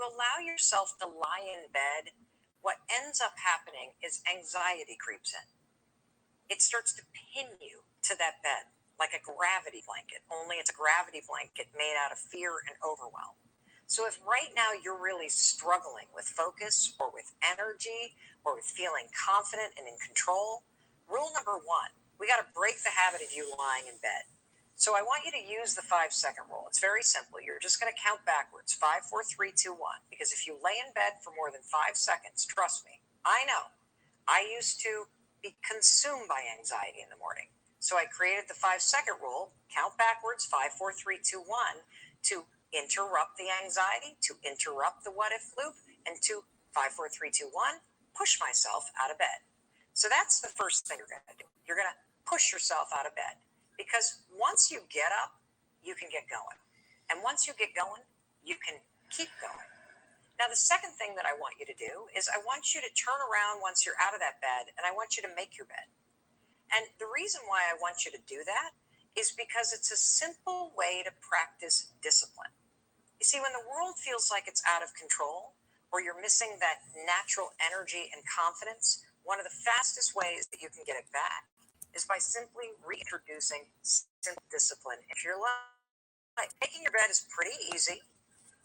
allow yourself to lie in bed, what ends up happening is anxiety creeps in. It starts to pin you to that bed like a gravity blanket, only it's a gravity blanket made out of fear and overwhelm. So if right now you're really struggling with focus or with energy or with feeling confident and in control, rule number one, we got to break the habit of you lying in bed. So I want you to use the 5-second rule. It's very simple. You're just going to count backwards, 5, 4, 3, 2, 1. Because if you lay in bed for more than 5 seconds, trust me, I know. I used to be consumed by anxiety in the morning. So I created the 5-second rule, count backwards, 5, 4, 3, 2, 1, to interrupt the anxiety, to interrupt the what if loop, and to 5, 4, 3, 2, 1, push myself out of bed. So that's the first thing you're going to do. You're going to push yourself out of bed. Because once you get up, you can get going. And once you get going, you can keep going. Now, the second thing that I want you to do is I want you to turn around once you're out of that bed, and I want you to make your bed. And the reason why I want you to do that is because it's a simple way to practice discipline. You see, when the world feels like it's out of control, or you're missing that natural energy and confidence, one of the fastest ways that you can get it back is by simply reintroducing simple discipline into your life. Making your bed is pretty easy.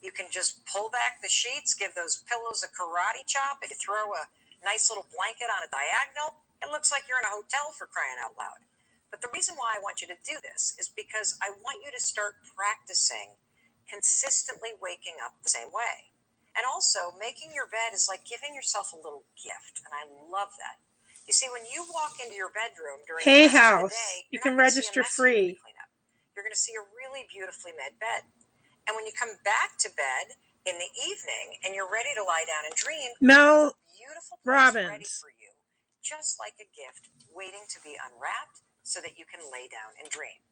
You can just pull back the sheets, give those pillows a karate chop. If you throw a nice little blanket on a diagonal, it looks like you're in a hotel, for crying out loud. But the reason why I want you to do this is because I want you to start practicing consistently waking up the same way. And also, making your bed is like giving yourself a little gift, and I love that. You see, when you walk into your bedroom during the rest of the day, you can register free. You're going to see a really beautifully made bed. And when you come back to bed in the evening and you're ready to lie down and dream, Mel beautiful place Robbins ready for you, just like a gift waiting to be unwrapped so that you can lay down and dream.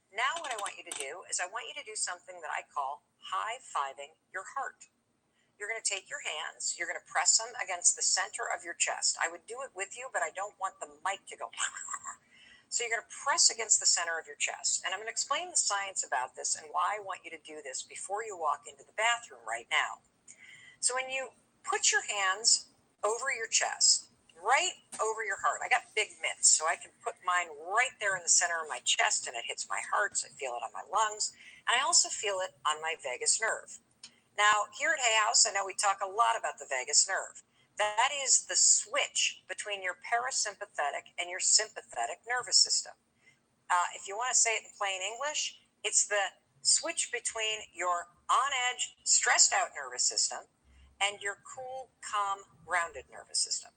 Now what I want you to do is I want you to do something that I call high-fiving your heart. You're going to take your hands, you're going to press them against the center of your chest. I would do it with you, but I don't want the mic to go. So you're going to press against the center of your chest. And I'm going to explain the science about this and why I want you to do this before you walk into the bathroom right now. So when you put your hands over your chest, right over your heart, I got big mitts, so I can put mine right there in the center of my chest, and it hits my heart, so I feel it on my lungs. And I also feel it on my vagus nerve. Now, here at Hay House, I know we talk a lot about the vagus nerve. That is the switch between your parasympathetic and your sympathetic nervous system. If you want to say it in plain English, it's the switch between your on-edge, stressed-out nervous system and your cool, calm, grounded nervous system.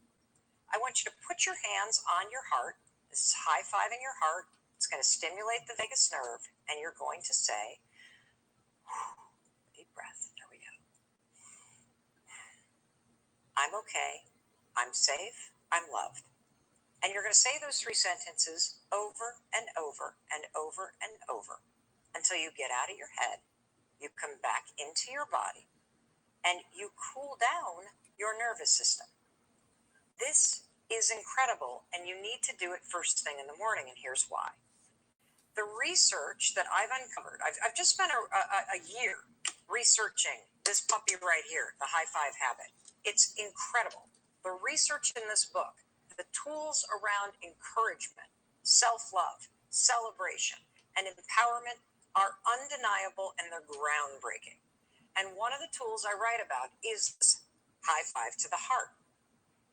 I want you to put your hands on your heart. This is high-fiving your heart. It's going to stimulate the vagus nerve, and you're going to say, deep breath. I'm okay, I'm safe, I'm loved. And you're going to say those 3 sentences over and over and over and over until you get out of your head, you come back into your body, and you cool down your nervous system. This is incredible, and you need to do it first thing in the morning, and here's why. The research that I've uncovered, I've just spent a year researching this puppy right here, the high five habit. It's incredible. The research in this book, the tools around encouragement, self-love, celebration, and empowerment are undeniable, and they're groundbreaking. And one of the tools I write about is this high five to the heart.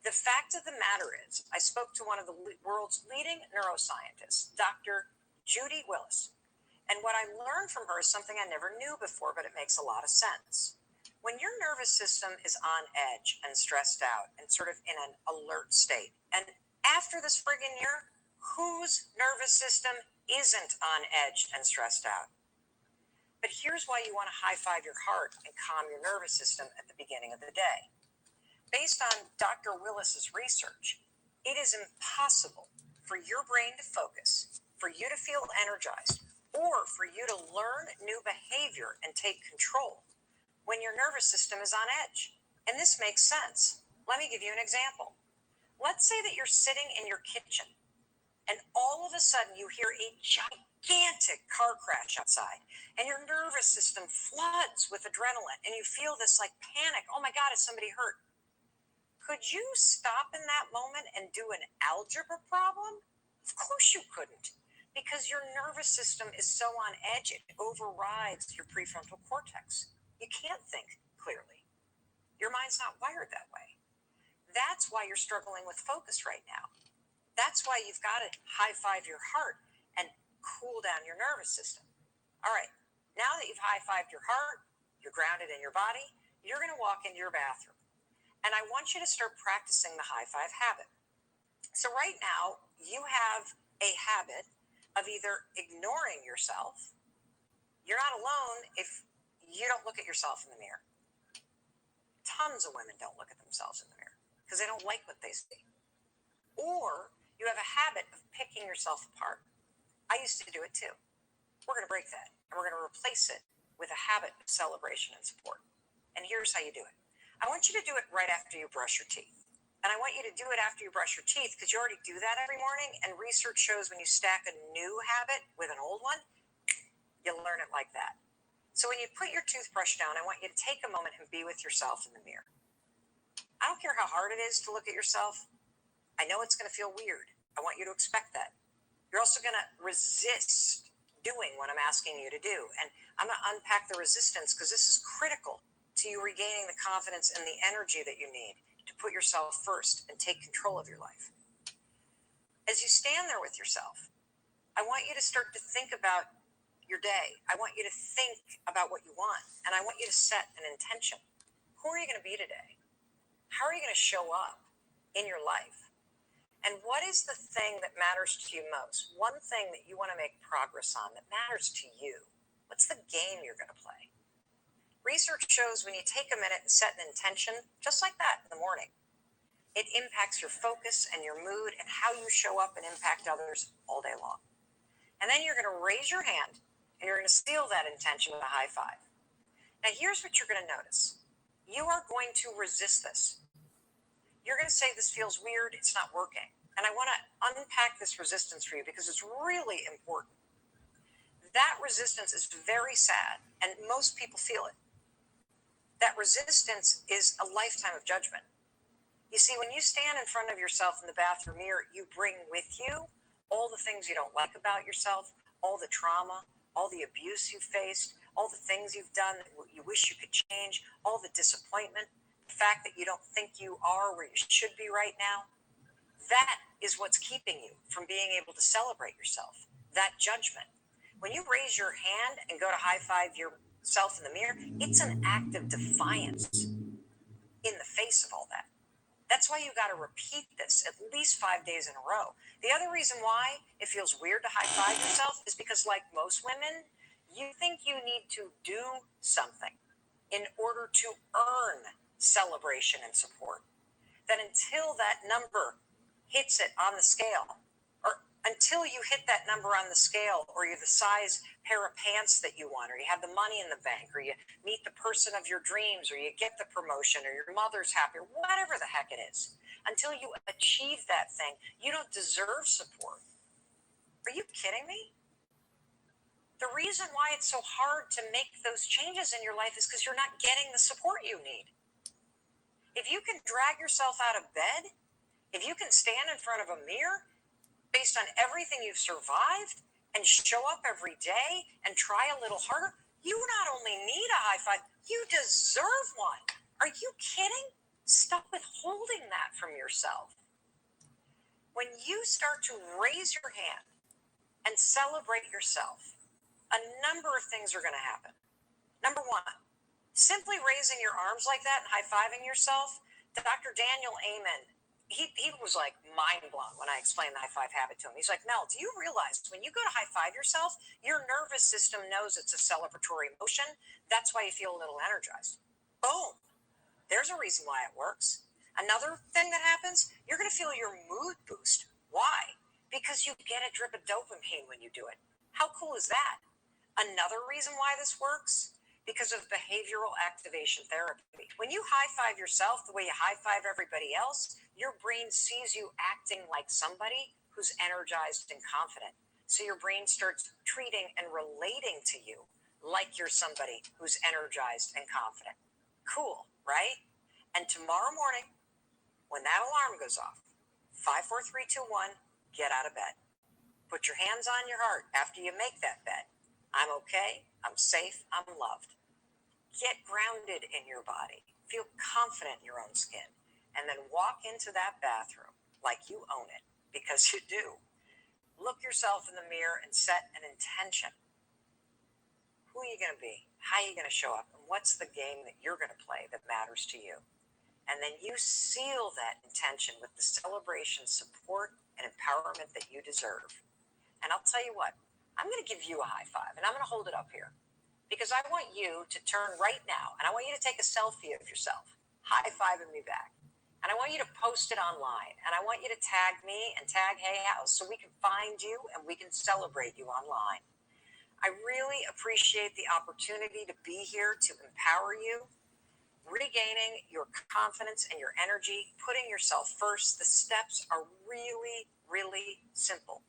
The fact of the matter is, I spoke to one of the world's leading neuroscientists, Dr. Judy Willis. And what I learned from her is something I never knew before, but it makes a lot of sense. When your nervous system is on edge and stressed out and sort of in an alert state, and after this friggin' year, whose nervous system isn't on edge and stressed out? But here's why you want to high-five your heart and calm your nervous system at the beginning of the day. Based on Dr. Willis's research, it is impossible for your brain to focus, for you to feel energized, or for you to learn new behavior and take control when your nervous system is on edge. And this makes sense. Let me give you an example. Let's say that you're sitting in your kitchen and all of a sudden you hear a gigantic gigantic car crash outside, and your nervous system floods with adrenaline, and you feel this like panic. Oh my God, is somebody hurt? Could you stop in that moment and do an algebra problem? Of course you couldn't, because your nervous system is so on edge, it overrides your prefrontal cortex. You can't think clearly. Your mind's not wired that way. That's why you're struggling with focus right now. That's why you've got to high five your heart and cool down your nervous system. All right, now that you've high fived your heart, you're grounded in your body, you're going to walk into your bathroom. And I want you to start practicing the high five habit. So, right now, you have a habit of either ignoring yourself. You're not alone if you don't look at yourself in the mirror. Tons of women don't look at themselves in the mirror because they don't like what they see. Or you have a habit of picking yourself apart. I used to do it too. We're going to break that, and we're going to replace it with a habit of celebration and support. And here's how you do it. I want you to do it right after you brush your teeth. And I want you to do it after you brush your teeth because you already do that every morning. And research shows when you stack a new habit with an old one, you'll learn it like that. So when you put your toothbrush down, I want you to take a moment and be with yourself in the mirror. I don't care how hard it is to look at yourself. I know it's going to feel weird. I want you to expect that. You're also going to resist doing what I'm asking you to do. And I'm going to unpack the resistance because this is critical to you regaining the confidence and the energy that you need to put yourself first and take control of your life. As you stand there with yourself, I want you to start to think about your day. I want you to think about what you want, and I want you to set an intention. Who are you going to be today? How are you going to show up in your life? And what is the thing that matters to you most? One thing that you want to make progress on that matters to you. What's the game you're going to play? Research shows when you take a minute and set an intention, just like that in the morning, it impacts your focus and your mood and how you show up and impact others all day long. And then you're going to raise your hand and you're going to seal that intention with a high five. Now, here's what you're going to notice. You are going to resist this. You're going to say, this feels weird, it's not working. And I want to unpack this resistance for you because it's really important. That resistance is very sad, and most people feel it. That resistance is a lifetime of judgment. You see, when you stand in front of yourself in the bathroom mirror, you bring with you all the things you don't like about yourself, all the trauma, all the abuse you've faced, all the things you've done that you wish you could change, all the disappointment, the fact that you don't think you are where you should be right now. That is what's keeping you from being able to celebrate yourself, that judgment. When you raise your hand and go to high five yourself in the mirror, it's an act of defiance in the face of all that. That's why you got to repeat this at least 5 days in a row. The other reason why it feels weird to high five yourself is because, like most women, you think you need to do something in order to earn celebration and support. That until that number hits it on the scale, or until you hit that number on the scale, or you're the size pair of pants that you want, or you have the money in the bank, or you meet the person of your dreams, or you get the promotion, or your mother's happy, or whatever the heck it is, until you achieve that thing, you don't deserve support. Are you kidding me? The reason why it's so hard to make those changes in your life is because you're not getting the support you need. If you can drag yourself out of bed, if you can stand in front of a mirror based on everything you've survived and show up every day and try a little harder, you not only need a high five, you deserve one. Are you kidding? Stop withholding that from yourself. When you start to raise your hand and celebrate yourself, a number of things are going to happen. Number one, simply raising your arms like that and high-fiving yourself. Dr. Daniel Amen, he was like mind blown when I explained the high five habit to him. He's like, Mel, do you realize when you go to high five yourself, your nervous system knows it's a celebratory motion. That's why you feel a little energized. Boom. There's a reason why it works. Another thing that happens, you're going to feel your mood boost. Why? Because you get a drip of dopamine when you do it. How cool is that? Another reason why this works, because of behavioral activation therapy. When you high five yourself the way you high five everybody else, your brain sees you acting like somebody who's energized and confident. So your brain starts treating and relating to you like you're somebody who's energized and confident. Cool, right? And tomorrow morning, when that alarm goes off, 5, 4, 3, 2, 1, get out of bed. Put your hands on your heart after you make that bed. I'm okay, I'm safe, I'm loved. Get grounded in your body. Feel confident in your own skin. And then walk into that bathroom like you own it, because you do. Look yourself in the mirror and set an intention. Who are you going to be? How are you going to show up? And what's the game that you're going to play that matters to you? And then you seal that intention with the celebration, support, and empowerment that you deserve. And I'll tell you what, I'm going to give you a high five, and I'm going to hold it up here, because I want you to turn right now, and I want you to take a selfie of yourself, high-fiving me back. And I want you to post it online, and I want you to tag me and tag Hay House so we can find you and we can celebrate you online. I really appreciate the opportunity to be here to empower you. Regaining your confidence and your energy, putting yourself first. The steps are really, really simple,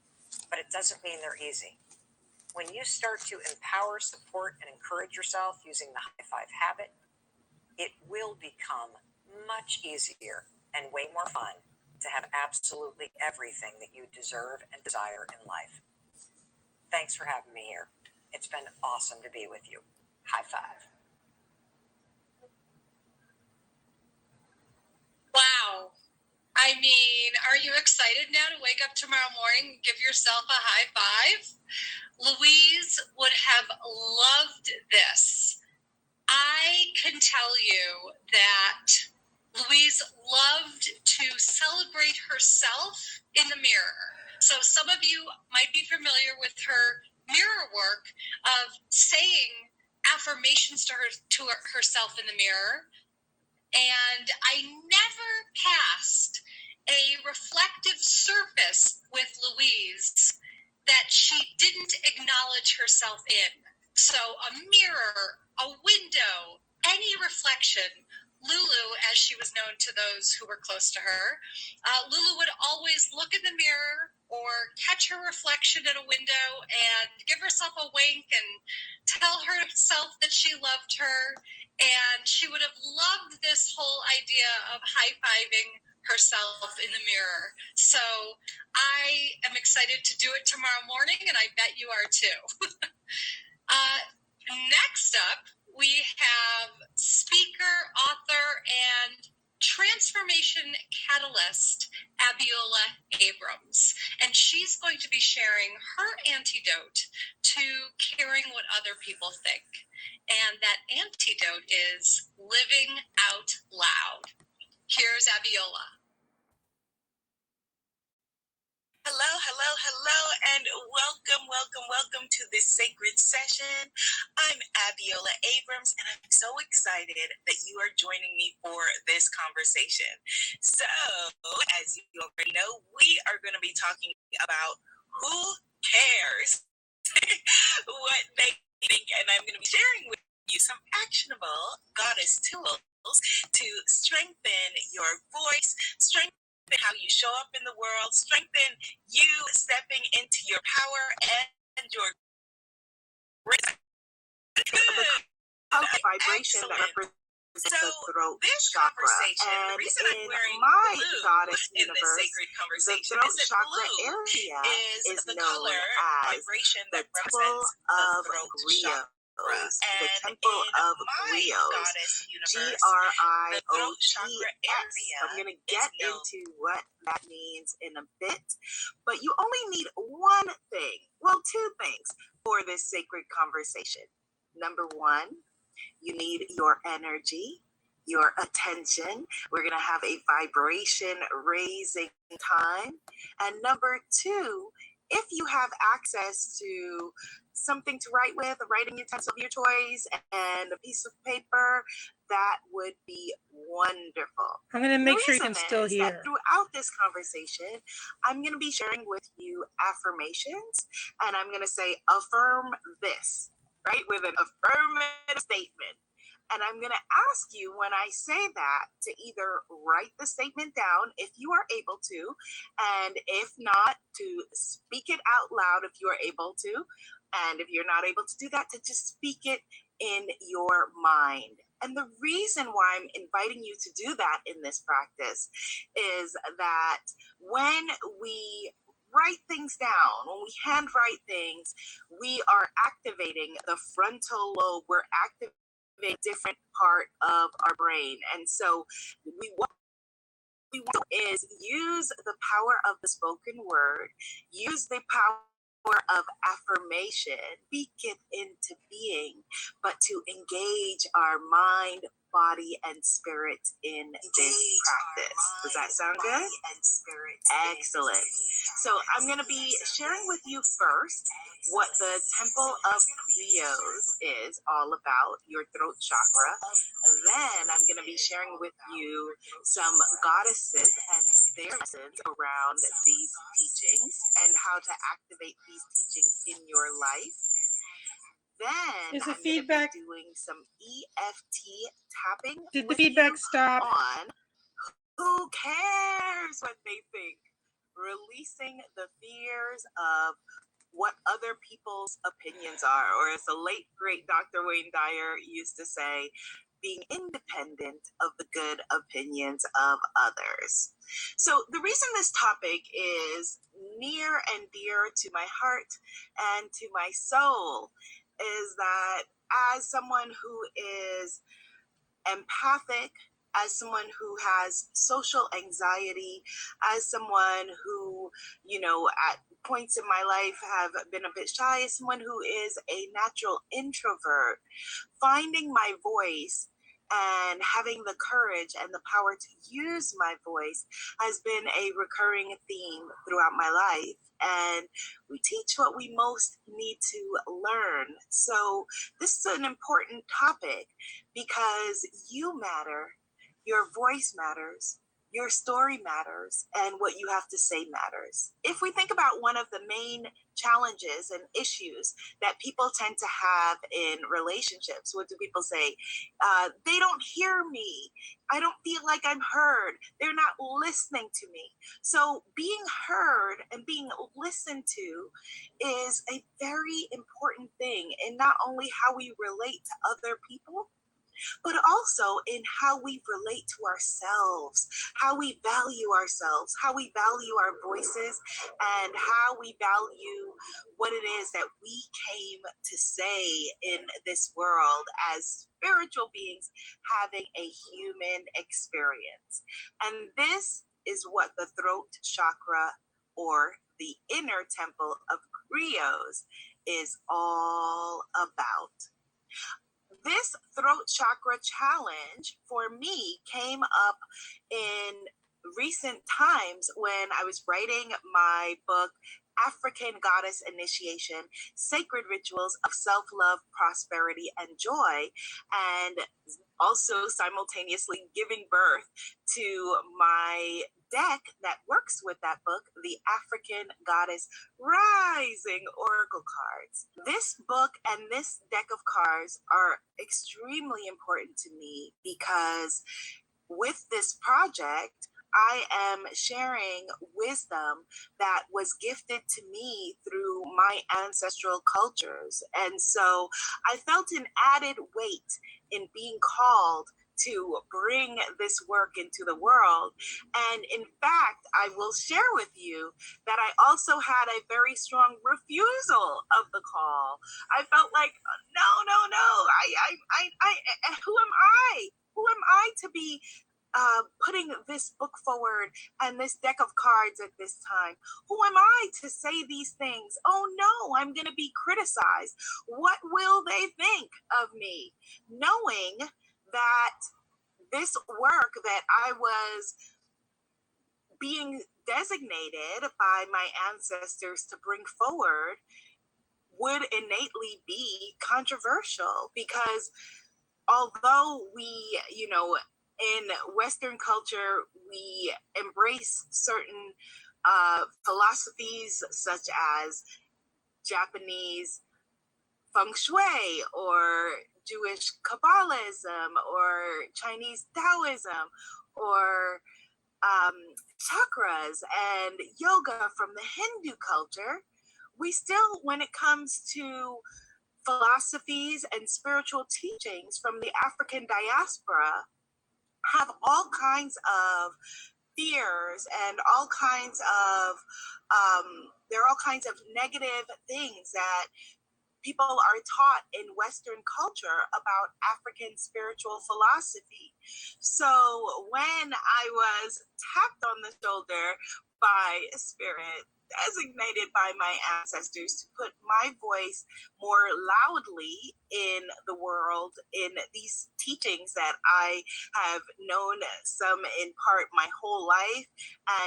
but it doesn't mean they're easy. When you start to empower, support, and encourage yourself using the high five habit, it will become much easier and way more fun to have absolutely everything that you deserve and desire in life. Thanks for having me here. It's been awesome to be with you. High five. Wow. I mean, are you excited now to wake up tomorrow morning and give yourself a high five? Louise would have loved this. I can tell you that Louise loved to celebrate herself in the mirror. So some of you might be familiar with her mirror work of saying affirmations to herself in the mirror. And I never passed a reflective surface with Louise that she didn't acknowledge herself in. So a mirror, a window, any reflection. Lulu, as she was known to those who were close to her, Lulu would always look in the mirror or catch her reflection at a window and give herself a wink and tell herself that she loved her. And she would have loved this whole idea of high-fiving herself in the mirror. So I am excited to do it tomorrow morning, and I bet you are too. Next up, we have speaker, author, and transformation catalyst, Abiola Abrams. And she's going to be sharing her antidote to caring what other people think. And that antidote is living out loud. Here's Abiola. Hello, and welcome to this sacred session. I'm Abiola Abrams, and I'm so excited that you are joining me for this conversation. So, as you already know, we are going to be talking about who cares what they think, and I'm going to be sharing with you some actionable goddess tools to strengthen your voice, strengthen how you show up in the world, strengthen you stepping into your power and your vibration that represents so the throat this chakra. conversation, And the reason I'm in wearing my blue goddess in universe, this sacred the conversation throat is that chakra blue area is the known color as vibration the that temple represents the of throat Rio. chakra. The And temple in of my Rios, goddess universe, the throat chakra GRIOTS. area I'm going to get is known into what that means in a bit, but you only need one thing, well, two things for this sacred conversation. Number one, you need your energy, your attention. We're going to have a vibration raising time. And number two, if you have access to something to write with, a writing utensil of your choice, and a piece of paper, that would be wonderful. I'm going to make sure you can still hear. Throughout this conversation, I'm going to be sharing with you affirmations, and I'm going to say, affirm this, right? With an affirmative statement. And I'm going to ask you when I say that to either write the statement down if you are able to, and if not, to speak it out loud if you are able to. And if you're not able to do that, to just speak it in your mind. And the reason why I'm inviting you to do that in this practice is that when we write things down, when we handwrite things, we are activating the frontal lobe. We're activating a different part of our brain. And so what we want is use the power of the spoken word, use the power of affirmation, speak it into being, but to engage our mind, body, and spirit in this practice. Does that sound good? Excellent. So I'm going to be sharing with you first what the Temple of Rios is all about, your throat chakra. Then I'm going to be sharing with you some goddesses and their lessons around these teachings and how to activate these teachings in your life. Then Is the I'm feedback going to be doing some EFT tapping. Did the feedback stop? On who cares what they think? Releasing the fears of what other people's opinions are, or as the late great Dr. Wayne Dyer used to say, being independent of the good opinions of others. So the reason this topic is near and dear to my heart and to my soul is that as someone who is empathic, as someone who has social anxiety, as someone who, at points in my life have been a bit shy, as someone who is a natural introvert, finding my voice and having the courage and the power to use my voice has been a recurring theme throughout my life. And we teach what we most need to learn. So this is an important topic because you matter, your voice matters, your story matters, and what you have to say matters. If we think about one of the main challenges and issues that people tend to have in relationships, what do people say? They don't hear me. I don't feel like I'm heard. They're not listening to me. So being heard and being listened to is a very important thing in not only how we relate to other people, but also in how we relate to ourselves, how we value ourselves, how we value our voices, and how we value what it is that we came to say in this world as spiritual beings having a human experience. And this is what the throat chakra, or the inner temple of Rios, is all about. This throat chakra challenge for me came up in recent times when I was writing my book, African Goddess Initiation, Sacred Rituals of Self-Love, Prosperity, and Joy, and also simultaneously giving birth to my deck that works with that book, the African Goddess Rising Oracle cards. This book and this deck of cards are extremely important to me because with this project, I am sharing wisdom that was gifted to me through my ancestral cultures. And so I felt an added weight in being called to bring this work into the world. And in fact, I will share with you that I also had a very strong refusal of the call. I felt like, no, who am I? Who am I to be putting this book forward and this deck of cards at this time? Who am I to say these things? Oh no, I'm going to be criticized. What will they think of me? Knowing that this work that I was being designated by my ancestors to bring forward would innately be controversial, because although we, in Western culture, we embrace certain philosophies such as Japanese feng shui or Jewish Kabbalism or Chinese Taoism or chakras and yoga from the Hindu culture, we still, when it comes to philosophies and spiritual teachings from the African diaspora, have all kinds of fears and all kinds of there are all kinds of negative things that people are taught in Western culture about African spiritual philosophy. So when I was tapped on the shoulder by a spirit designated by my ancestors to put my voice more loudly in the world in these teachings that I have known, some in part my whole life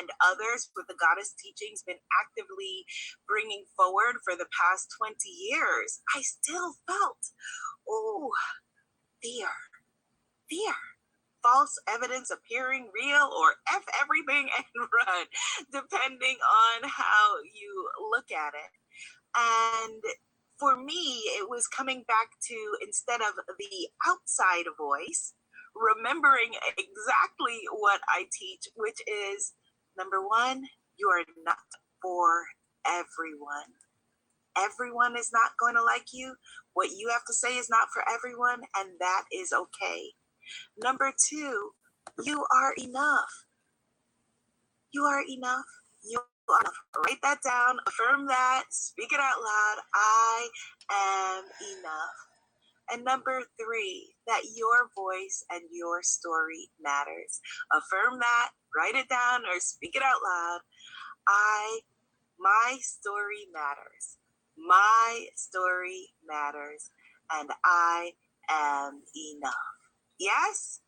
and others with the goddess teachings been actively bringing forward for the past 20 years, I still felt, fear. False evidence appearing real, or F everything and run, depending on how you look at it. And for me, it was coming back to, instead of the outside voice, remembering exactly what I teach, which is, number one, you are not for everyone. Everyone is not going to like you. What you have to say is not for everyone, and that is okay. Number two, you are enough. You are enough. You are enough. Write that down, affirm that, speak it out loud. I am enough. And number three, that your voice and your story matters. Affirm that, write it down, or speak it out loud. My story matters. My story matters, and I am enough. Yes?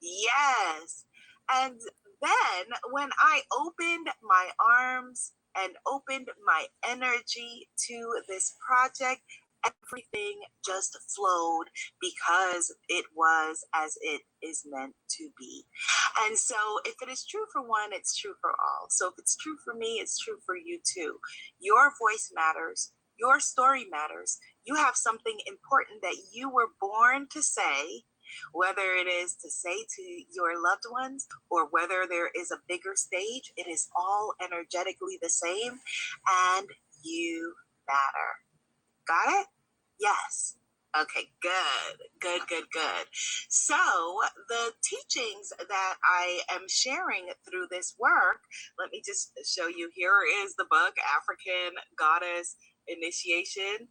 Yes. And then when I opened my arms and opened my energy to this project, everything just flowed because it was as it is meant to be. And so if it is true for one, it's true for all. So if it's true for me, it's true for you too. Your voice matters. Your story matters. You have something important that you were born to say, whether it is to say to your loved ones or whether there is a bigger stage, it is all energetically the same, and you matter. Got it? Yes. Okay, good. So the teachings that I am sharing through this work, let me just show you. Here is the book, African Goddess Initiation.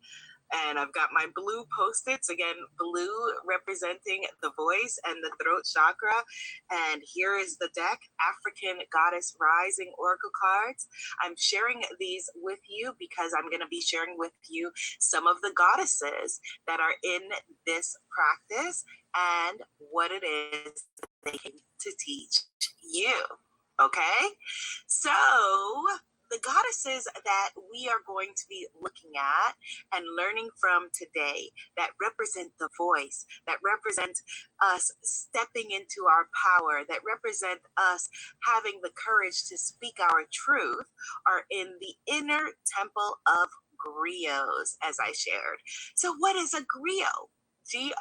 And I've got my blue Post-its, again, blue representing the voice and the throat chakra. And here is the deck, African Goddess Rising Oracle cards. I'm sharing these with you because I'm going to be sharing with you some of the goddesses that are in this practice and what it is they came to teach you. Okay? So the goddesses that we are going to be looking at and learning from today that represent the voice, that represent us stepping into our power, that represent us having the courage to speak our truth, are in the inner temple of griots, as I shared. So what is a griot? Griot.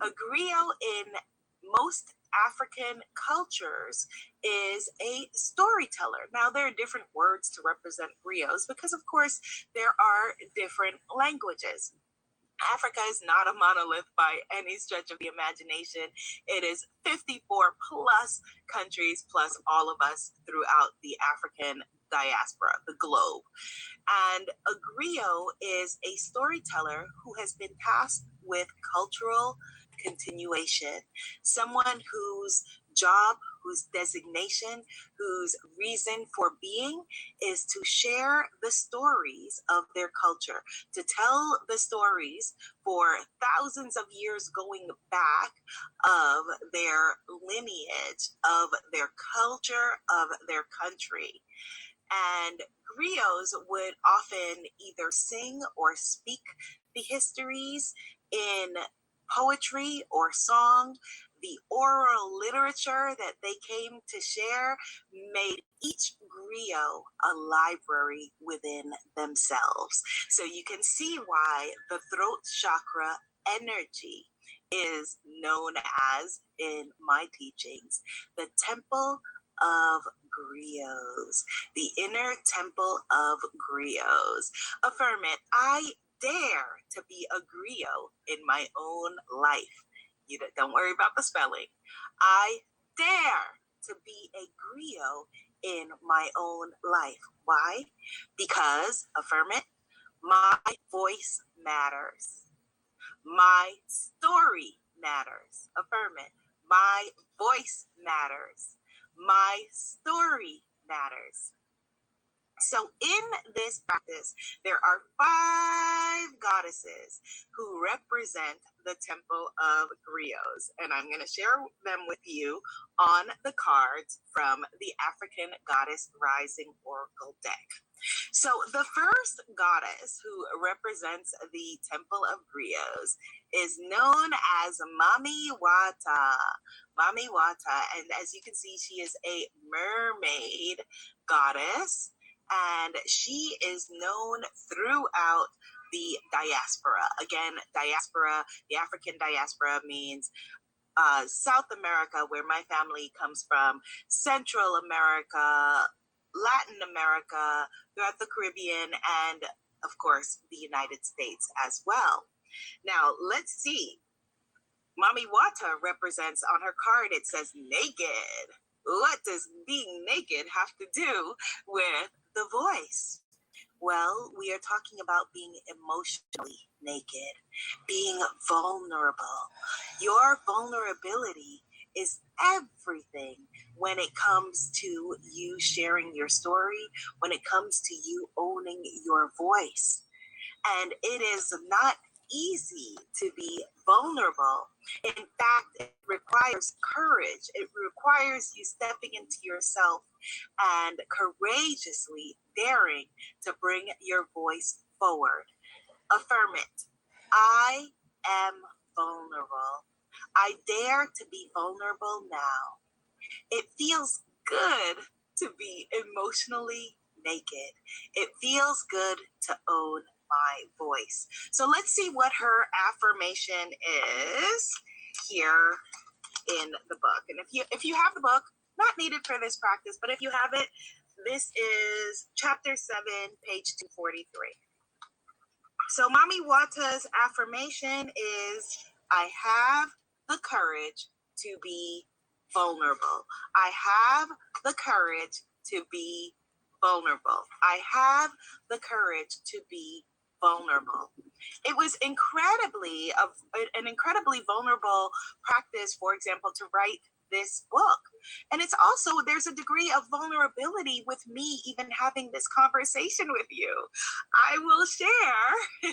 A griot in most African cultures is a storyteller. Now, there are different words to represent griots because, of course, there are different languages. Africa is not a monolith by any stretch of the imagination. It is 54 plus countries plus all of us throughout the African diaspora, the globe. And a griot is a storyteller who has been tasked with cultural continuation, someone whose job, whose designation, whose reason for being is to share the stories of their culture, to tell the stories for thousands of years going back of their lineage, of their culture, of their country. And griots would often either sing or speak the histories in poetry or song. the oral literature that they came to share made each griot a library within themselves. So you can see why the throat chakra energy is known as, in my teachings, the temple of griots, the inner temple of griots. Affirm it. I dare to be a griot in my own life. You don't worry about the spelling. I dare to be a griot in my own life. Why? Because, affirm it, my voice matters. My story matters. Affirm it. My voice matters. My story matters. So in this practice, there are 5 goddesses who represent the temple of griots, and I'm going to share them with you on the cards from the African Goddess Rising Oracle deck. So the first goddess who represents the temple of griots is known as Mami Watta. Mami Watta, and as you can see, she is a mermaid goddess, and she is known throughout the diaspora. Again, diaspora, the African diaspora means South America, where my family comes from, Central America, Latin America, throughout the Caribbean, and of course, the United States as well. Now, let's see. Mami Watta represents, on her card, it says naked. What does being naked have to do with the voice? Well, we are talking about being emotionally naked, being vulnerable. Your vulnerability is everything when it comes to you sharing your story, when it comes to you owning your voice. And it is not easy to be vulnerable. In fact, it requires courage. It requires you stepping into yourself and courageously daring to bring your voice forward. Affirm it. I am vulnerable. I dare to be vulnerable now. It feels good to be emotionally naked. It feels good to own my voice. So let's see what her affirmation is here in the book. And if you have the book, not needed for this practice, but if you have it, this is chapter 7, page 243. So Mami Watta's affirmation is, I have the courage to be vulnerable. I have the courage to be vulnerable. I have the courage to be vulnerable. It was an incredibly vulnerable practice, for example, to write this book. And it's also, there's a degree of vulnerability with me even having this conversation with you. I will share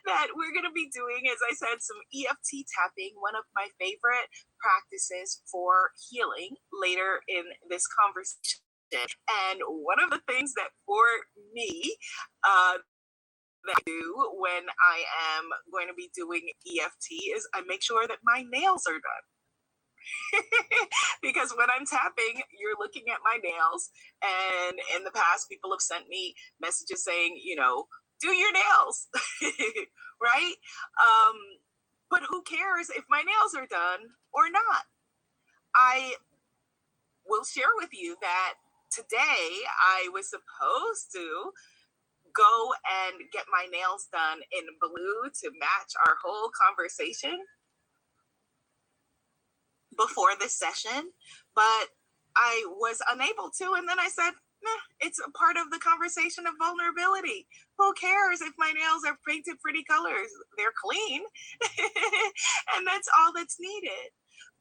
that we're going to be doing, as I said, some EFT tapping, one of my favorite practices for healing later in this conversation. And one of the things that for me, that I do when I am going to be doing EFT is I make sure that my nails are done. Because when I'm tapping, you're looking at my nails, and in the past, people have sent me messages saying, do your nails, right? But who cares if my nails are done or not? I will share with you that today I was supposed to go and get my nails done in blue to match our whole conversation before this session, but I was unable to. And then I said, it's a part of the conversation of vulnerability. Who cares if my nails are painted pretty colors? They're clean. And that's all that's needed.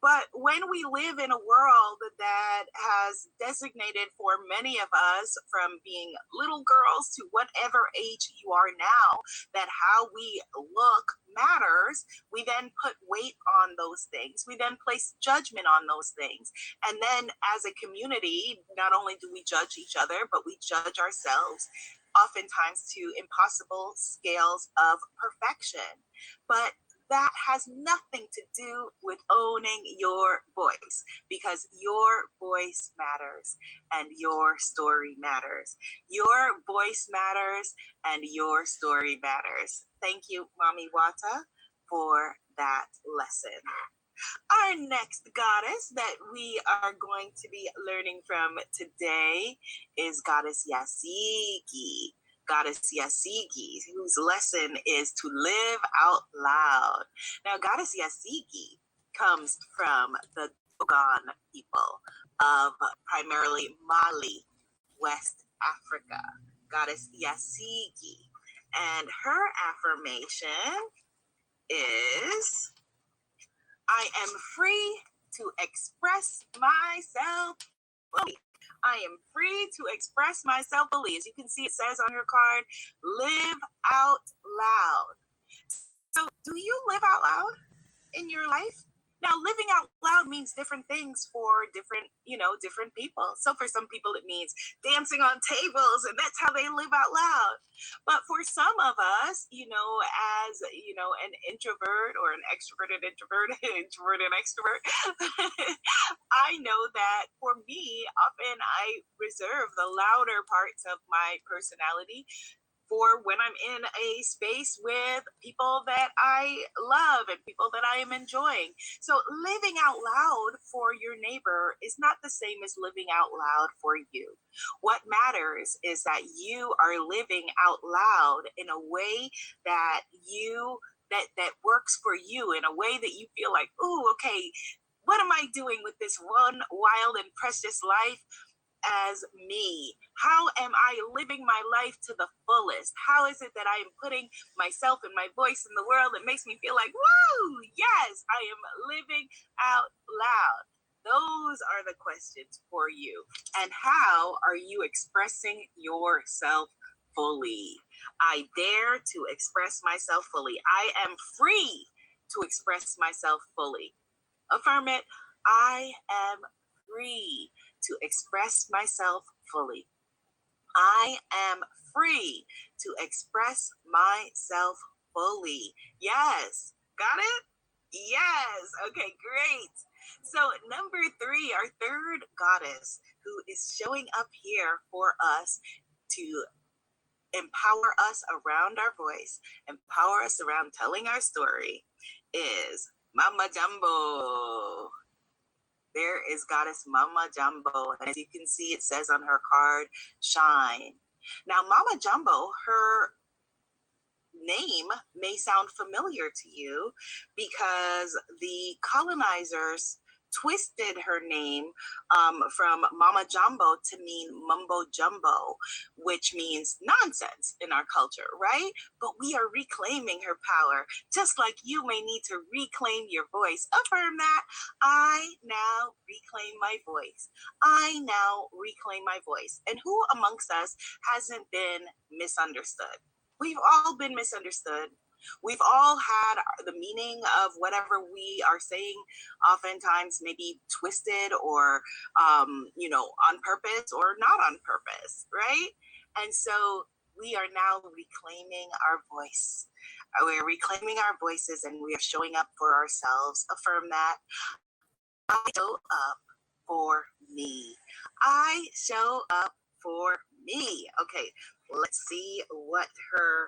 But when we live in a world that has designated for many of us, from being little girls to whatever age you are now, that how we look matters, we then put weight on those things. We then place judgment on those things. And then as a community, not only do we judge each other, but we judge ourselves, oftentimes to impossible scales of perfection. But that has nothing to do with owning your voice, because your voice matters and your story matters. Your voice matters and your story matters. Thank you, Mommy Watta, for that lesson. Our next goddess that we are going to be learning from today is Goddess Yasiki. Goddess Yasiki, whose lesson is to live out loud. Now, Goddess Yasiki comes from the Dogon people of primarily Mali, West Africa. Goddess Yasiki. And her affirmation is, I am free to express myself fully. I am free to express myself fully. As you can see, it says on your card, live out loud. So do you live out loud in your life? Now, living out loud means different things for different people. So for some people, it means dancing on tables, and that's how they live out loud. But for some of us, as, an introvert or an extroverted introvert, introvert and extrovert, I know that for me, often I reserve the louder parts of my personality for when I'm in a space with people that I love and people that I am enjoying. So living out loud for your neighbor is not the same as living out loud for you. What matters is that you are living out loud in a way that that works for you, in a way that you feel like, ooh, okay, what am I doing with this one wild and precious life? As me, how am I living my life to the fullest? How is it that I am putting myself and my voice in the world that makes me feel like, woo, yes, I am living out loud? Those are the questions for you. And how are you expressing yourself fully? I dare to express myself fully. I am free to express myself fully. Affirm it. I am free to express myself fully. I am free to express myself fully. Yes. Got it? Yes. Okay, great. So number 3, our third goddess who is showing up here for us to empower us around our voice, empower us around telling our story, is Mama Jumbo. There is Goddess Mama Jumbo. And as you can see, it says on her card, shine. Now, Mama Jumbo, her name may sound familiar to you because the colonizers twisted her name from Mama Jumbo to mean mumbo jumbo, which means nonsense in our culture, right? But we are reclaiming her power, just like you may need to reclaim your voice. Affirm that. I now reclaim my voice. I now reclaim my voice. And who amongst us hasn't been misunderstood? We've all been misunderstood. We've all had the meaning of whatever we are saying oftentimes maybe twisted or, on purpose or not on purpose, right? And so we are now reclaiming our voice. We're reclaiming our voices and we are showing up for ourselves. Affirm that. I show up for me. I show up for me. Okay, let's see what her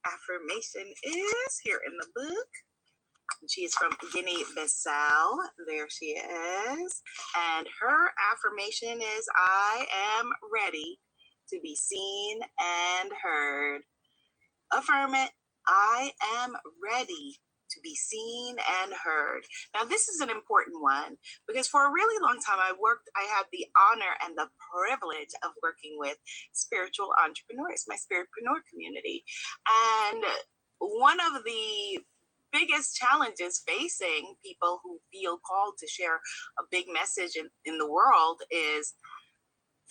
affirmation is here in the book. She is from Guinea-Bissau. There she is. And her affirmation is, I am ready to be seen and heard. Affirm it. I am ready to be seen and heard. Now, this is an important one because for a really long time I had the honor and the privilege of working with spiritual entrepreneurs, my spiritpreneur community. And one of the biggest challenges facing people who feel called to share a big message in the world is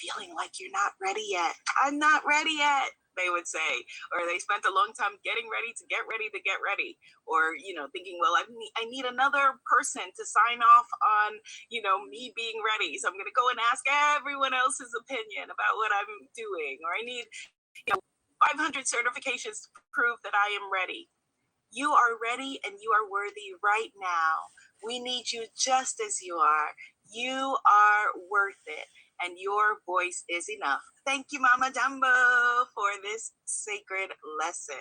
feeling like you're not ready yet. I'm not ready yet, they would say, or they spent a long time getting ready to get ready to get ready, or thinking, well, I need another person to sign off on me being ready, so I'm going to go and ask everyone else's opinion about what I'm doing, or I need 500 certifications to prove that I am ready. You are ready and you are worthy right now. We need you just as you are. You are worth it, and your voice is enough. Thank you, Mama Jumbo, for this sacred lesson.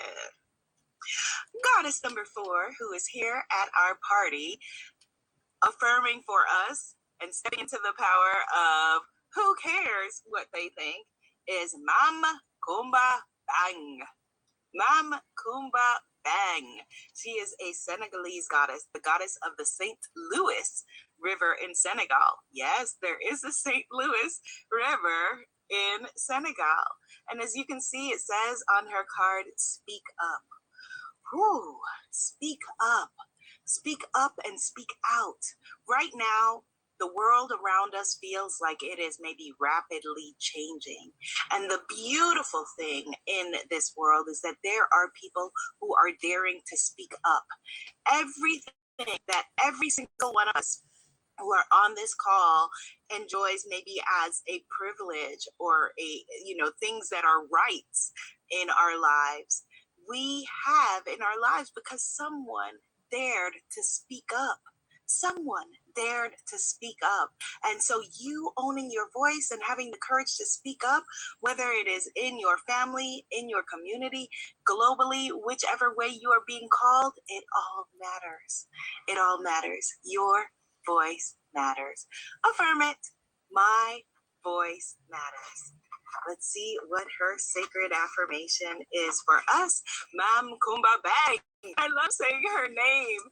Goddess number 4, who is here at our party, affirming for us and stepping into the power of who cares what they think, is Mam Kumba Bang. Mam Kumba Bang. She is a Senegalese goddess, the goddess of the St. Louis River in Senegal. Yes, there is a St. Louis River in Senegal. And as you can see, it says on her card, speak up. Whew, speak up. Speak up and speak out. Right now, the world around us feels like it is maybe rapidly changing. And the beautiful thing in this world is that there are people who are daring to speak up. Everything that every single one of us who are on this call enjoys maybe as a privilege or things that are rights in our lives, we have in our lives because someone dared to speak up. Someone dared to speak up. And so you owning your voice and having the courage to speak up, whether it is in your family, in your community, globally, whichever way you are being called, it all matters. It all matters. Your voice matters. Affirm it. My voice matters. Let's see what her sacred affirmation is for us. Mam Kumba Bang. I love saying her name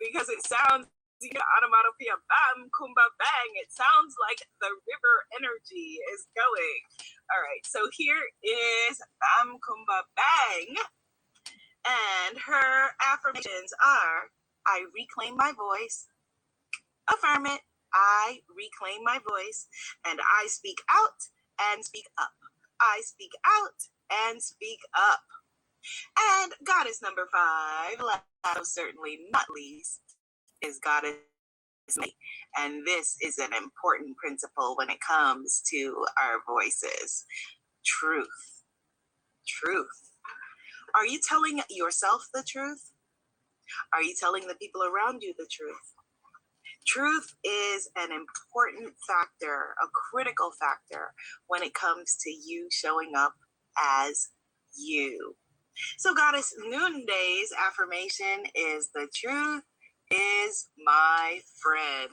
because it sounds, onomatopoeia, Bam Kumba Bang. It sounds like the river energy is going. All right, so here is Bam Kumba Bang. And her affirmations are, I reclaim my voice. Affirm it. I reclaim my voice and I speak out and speak up. I speak out and speak up. And goddess number 5, last certainly not least, is goddess me. And this is an important principle when it comes to our voices. Truth. Truth. Are you telling yourself the truth? Are you telling the people around you the truth? Truth is an important factor, a critical factor when it comes to you showing up as you. So Goddess Noonday's affirmation is, the truth is my friend.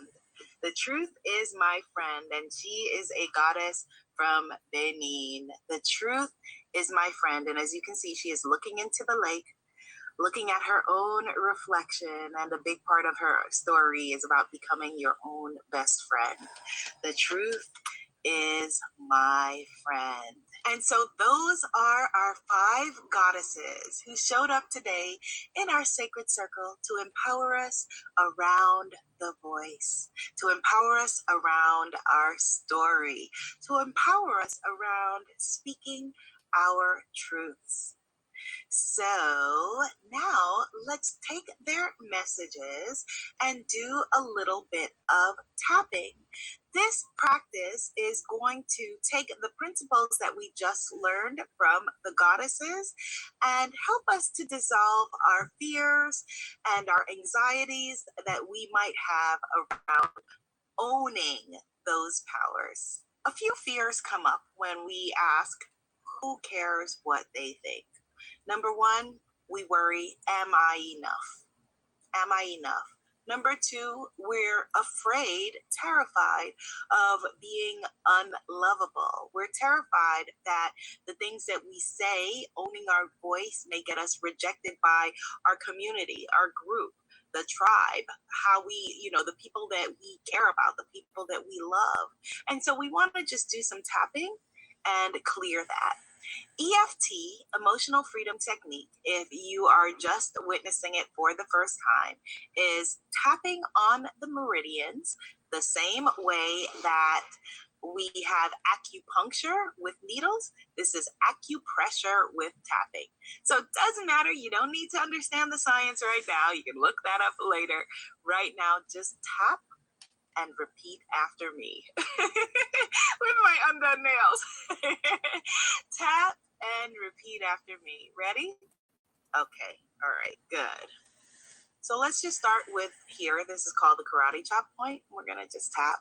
The truth is my friend, and she is a goddess from Benin. The truth is my friend, and as you can see, she is looking into the lake, looking at her own reflection, and a big part of her story is about becoming your own best friend. The truth is my friend. And so those are our 5 goddesses who showed up today in our sacred circle to empower us around the voice, to empower us around our story, to empower us around speaking our truths. So now let's take their messages and do a little bit of tapping. This practice is going to take the principles that we just learned from the goddesses and help us to dissolve our fears and our anxieties that we might have around owning those powers. A few fears come up when we ask, who cares what they think? Number 1, we worry, am I enough? Am I enough? Number 2, we're afraid, terrified of being unlovable. We're terrified that the things that we say, owning our voice, may get us rejected by our community, our group, the tribe, how we, the people that we care about, the people that we love. And so we want to just do some tapping and clear that. EFT, Emotional Freedom Technique, if you are just witnessing it for the first time, is tapping on the meridians the same way that we have acupuncture with needles. This is acupressure with tapping. So it doesn't matter. You don't need to understand the science right now. You can look that up later. Right now, just tap and repeat after me with my undone nails. Tap and repeat after me. Ready? Okay. All right, good. So let's just start with here. This is called the karate chop point. We're going to just tap.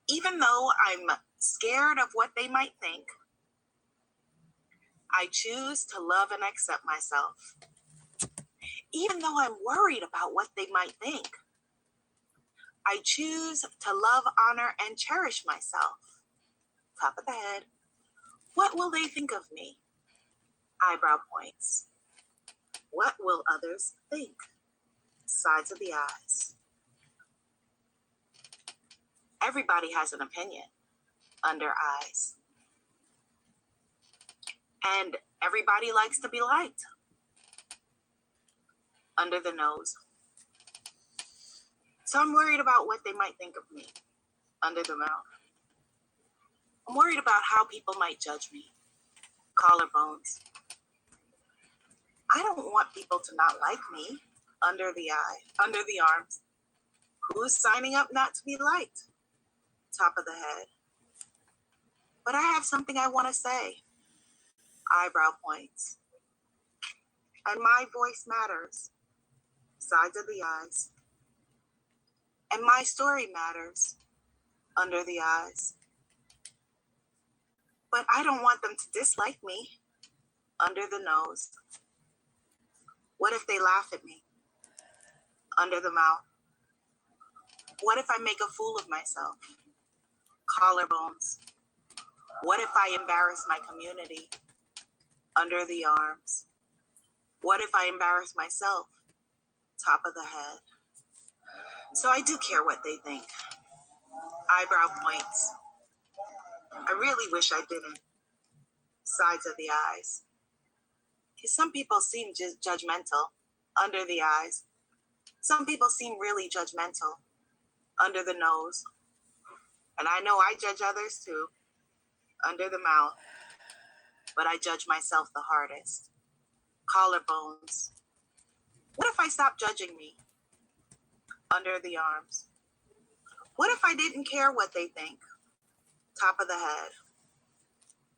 Even though I'm scared of what they might think, I choose to love and accept myself. Even though I'm worried about what they might think, I choose to love, honor, and cherish myself. Top of the head. What will they think of me? Eyebrow points. What will others think? Sides of the eyes. Everybody has an opinion. Under eyes. And everybody likes to be liked. Under the nose. So I'm worried about what they might think of me. Under the mouth. I'm worried about how people might judge me. Collarbones. I don't want people to not like me. Under the eye. Under the arms. Who's signing up not to be liked? Top of the head. But I have something I want to say. Eyebrow points. And my voice matters. Sides of the eyes. And my story matters. Under the eyes. But I don't want them to dislike me. Under the nose. What if they laugh at me? Under the mouth. What if I make a fool of myself? Collarbones. What if I embarrass my community? Under the arms. What if I embarrass myself? Top of the head. So I do care what they think. Eyebrow points. I really wish I didn't. Sides of the eyes. Because some people seem just judgmental. Under the eyes. Some people seem really judgmental. Under the nose. And I know I judge others too. Under the mouth. But I judge myself the hardest. Collarbones. What if I stopped judging me? Under the arms. What if I didn't care what they think? Top of the head.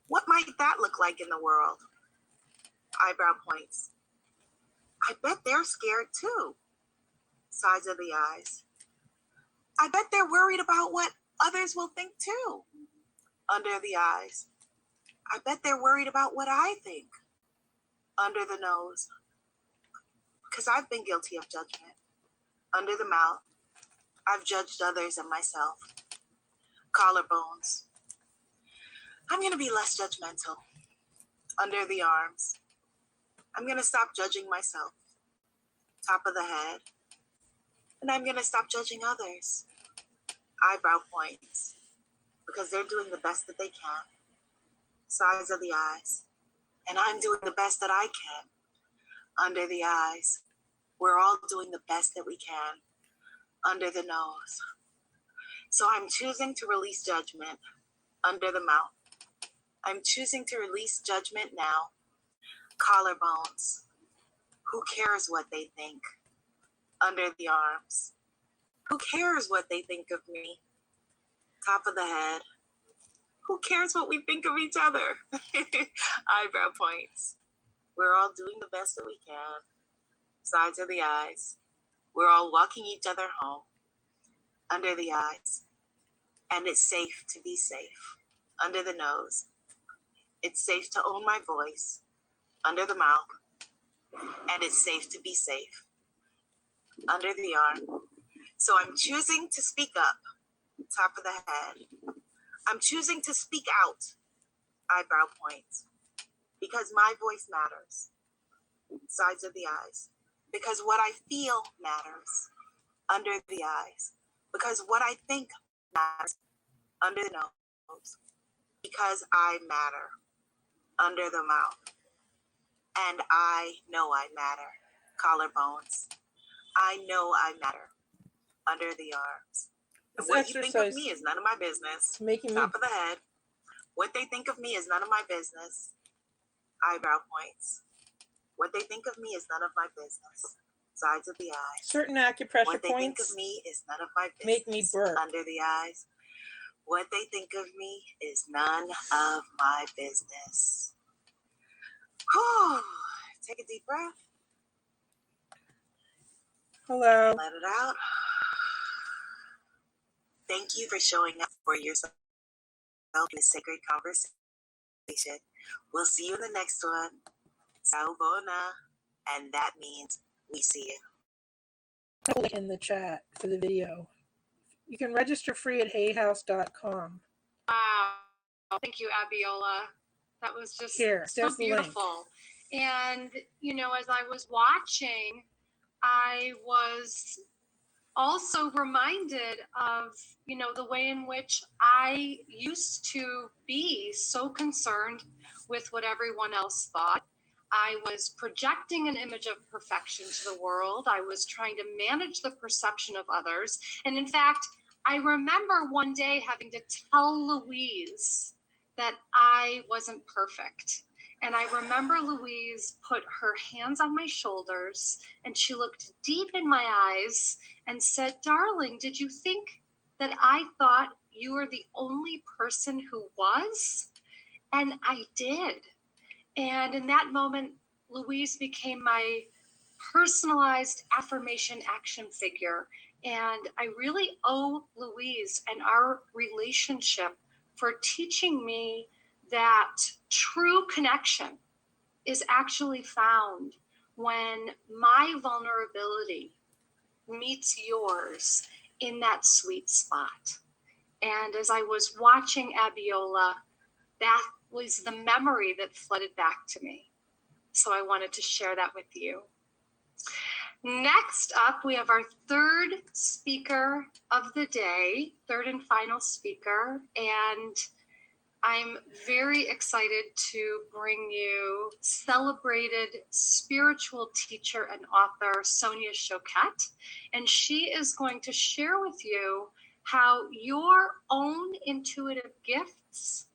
What might that look like in the world? Eyebrow points. I bet they're scared too. Sides of the eyes. I bet they're worried about what others will think too. Under the eyes. I bet they're worried about what I think. Under the nose. Because I've been guilty of judgment. Under the mouth. I've judged others and myself. Collarbones. I'm going to be less judgmental. Under the arms. I'm going to stop judging myself. Top of the head. And I'm going to stop judging others. Eyebrow points. Because they're doing the best that they can. Sides of the eyes. And I'm doing the best that I can. Under the eyes. We're all doing the best that we can. Under the nose. So I'm choosing to release judgment. Under the mouth. I'm choosing to release judgment now. Collarbones. Who cares what they think? Under the arms. Who cares what they think of me? Top of the head. Who cares what we think of each other? Eyebrow points. We're all doing the best that we can. Sides of the eyes. We're all walking each other home. Under the eyes. And it's safe to be safe. Under the nose. It's safe to own my voice. Under the mouth. And it's safe to be safe. Under the arm. So I'm choosing to speak up. Top of the head. I'm choosing to speak out. Eyebrow points. Because my voice matters. Sides of the eyes. Because what I feel matters. Under the eyes. Because what I think matters. Under the nose. Because I matter. Under the mouth. And I know I matter. Collarbones. I know I matter. Under the arms. This What you think of exercise me is none of my business. making me Top of the head. What they think of me is none of my business. Eyebrow points. What they think of me is none of my business. Sides of the eyes. certain acupressure What they think points of me is none of my business. make me burp. Under the eyes. What they think of me is none of my business. Whew. Take a deep breath. Hello. Let it out. Thank you for showing up for yourself in a sacred conversation. We'll see you in the next one. Salvona. And that means we see you. I'll link in the chat for the video. You can register free at hayhouse.com. Wow. Thank you, Abiola. That was just Here, so there's the link. beautiful. And, you know, as I was watching, I was also reminded of, you know, the way in which I used to be so concerned with what everyone else thought. I was projecting an image of perfection to the world. I was trying to manage the perception of others. And in fact, I remember one day having to tell Louise that I wasn't perfect. And I remember Louise put her hands on my shoulders and she looked deep in my eyes and said, "Darling, did you think that I thought you were the only person who was?" And I did. And in that moment, Louise became my personalized affirmation action figure. And I really owe Louise and our relationship for teaching me that true connection is actually found when my vulnerability meets yours in that sweet spot. And as I was watching Abiola, that was the memory that flooded back to me. So I wanted to share that with you. Next up, we have our third speaker of the day, third and final speaker. And I'm very excited to bring you celebrated spiritual teacher and author Sonia Choquette. And she is going to share with you how your own intuitive gifts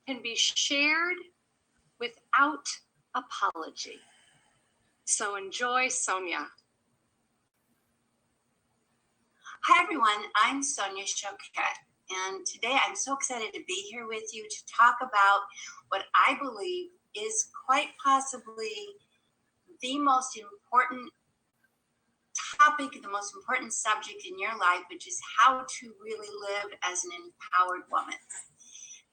can be shared without apology. So enjoy, Sonia. Hi everyone, I'm Sonia Choquette, and today I'm so excited to be here with you to talk about what I believe is quite possibly the most important topic, the most important subject in your life, which is how to really live as an empowered woman.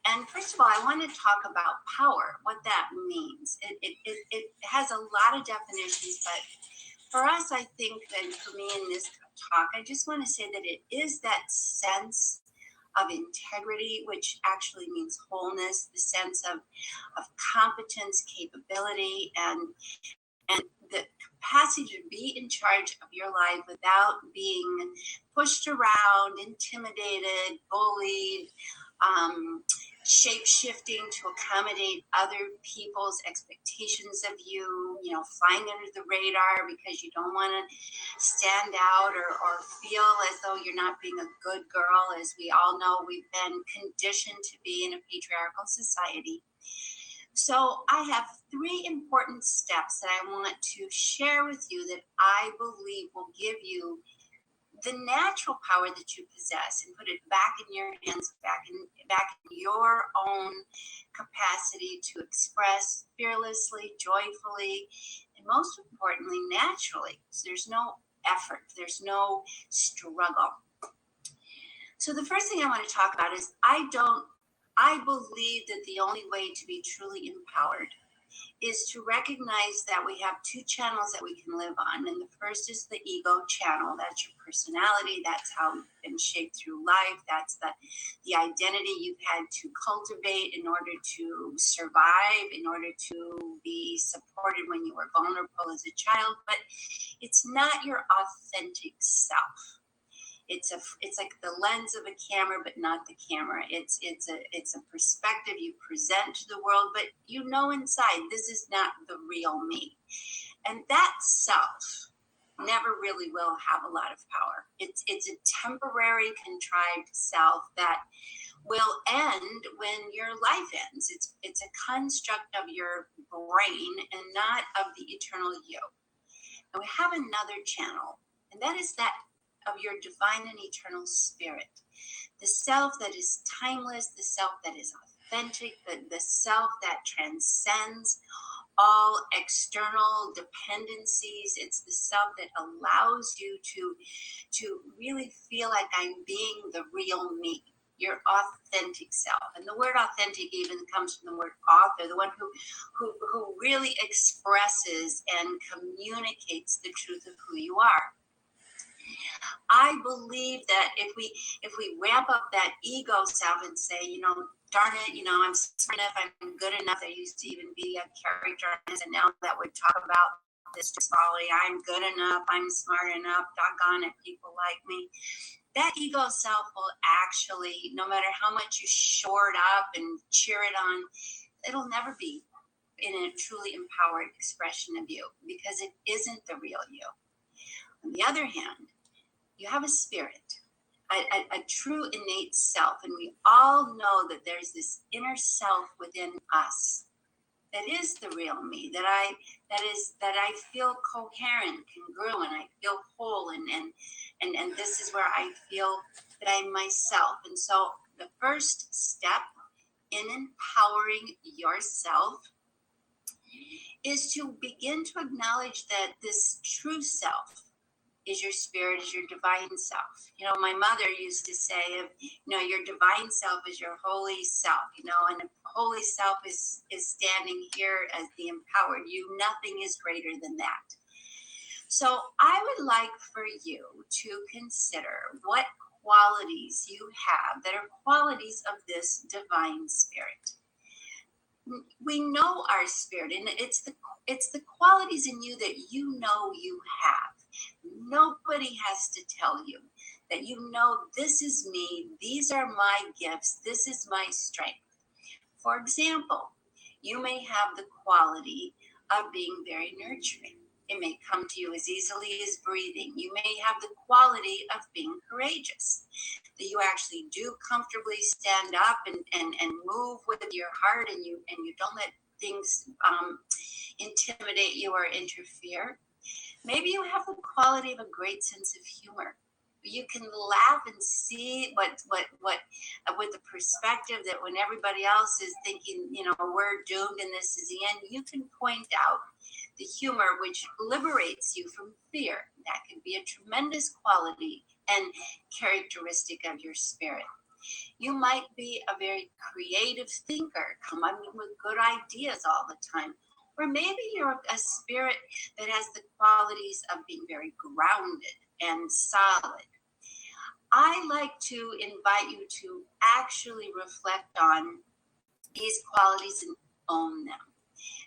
And first of all, I want to talk about power, what that means. It has a lot of definitions, but for us, I think, and for me in this talk, I just want to say that it is that sense of integrity, which actually means wholeness, the sense of competence, capability, and the capacity to be in charge of your life without being pushed around, intimidated, bullied, shape-shifting to accommodate other people's expectations of you, you know, flying under the radar because you don't want to stand out or feel as though you're not being a good girl. As we all know, we've been conditioned to be in a patriarchal society. So I have 3 important steps that I want to share with you that I believe will give you the natural power that you possess and put it back in your hands, back in your own capacity to express fearlessly, joyfully, and most importantly, naturally. So there's no effort, there's no struggle. So the first thing I want to talk about is I believe that the only way to be truly empowered is to recognize that we have 2 channels that we can live on. And the first is the ego channel. That's your personality. That's how you've been shaped through life. That's the identity you've had to cultivate in order to survive, in order to be supported when you were vulnerable as a child. But it's not your authentic self. It's like the lens of a camera, but not the camera. It's a perspective you present to the world, but you know inside this is not the real me. And that self never really will have a lot of power. It's a temporary, contrived self that will end when your life ends. It's a construct of your brain and not of the eternal you. And we have another channel, and that is that of your divine and eternal spirit, the self that is timeless, the self that is authentic, the self that transcends all external dependencies. It's the self that allows you to really feel like I'm being the real me, your authentic self. And the word authentic even comes from the word author, the one who really expresses and communicates the truth of who you are. I believe that if we ramp up that ego self and say, darn it, I'm smart enough, I'm good enough. There used to even be a character and now that would talk about this just folly, I'm good enough, I'm smart enough, doggone it, people like me. That ego self will actually, no matter how much you shore it up and cheer it on, it'll never be in a truly empowered expression of you because it isn't the real you. On the other hand, you have a spirit, a true innate self, and we all know that there's this inner self within us that is the real me, that I feel coherent, congruent, I feel whole, and this is where I feel that I'm myself. And so the first step in empowering yourself is to begin to acknowledge that this true self is your spirit, is your divine self. My mother used to say, your divine self is your holy self, and the holy self is standing here as the empowered you. Nothing is greater than that. So I would like for you to consider what qualities you have that are qualities of this divine spirit. We know our spirit, and it's the qualities in you that you have. Nobody has to tell you that this is me, these are my gifts, this is my strength. For example, you may have the quality of being very nurturing. It may come to you as easily as breathing. You may have the quality of being courageous, that you actually do comfortably stand up and move with your heart, and you don't let things intimidate you or interfere. Maybe you have the quality of a great sense of humor. You can laugh and see what with the perspective that when everybody else is thinking, we're doomed and this is the end, you can point out the humor which liberates you from fear. That can be a tremendous quality and characteristic of your spirit. You might be a very creative thinker, come up with good ideas all the time. Or maybe you're a spirit that has the qualities of being very grounded and solid. I like to invite you to actually reflect on these qualities and own them.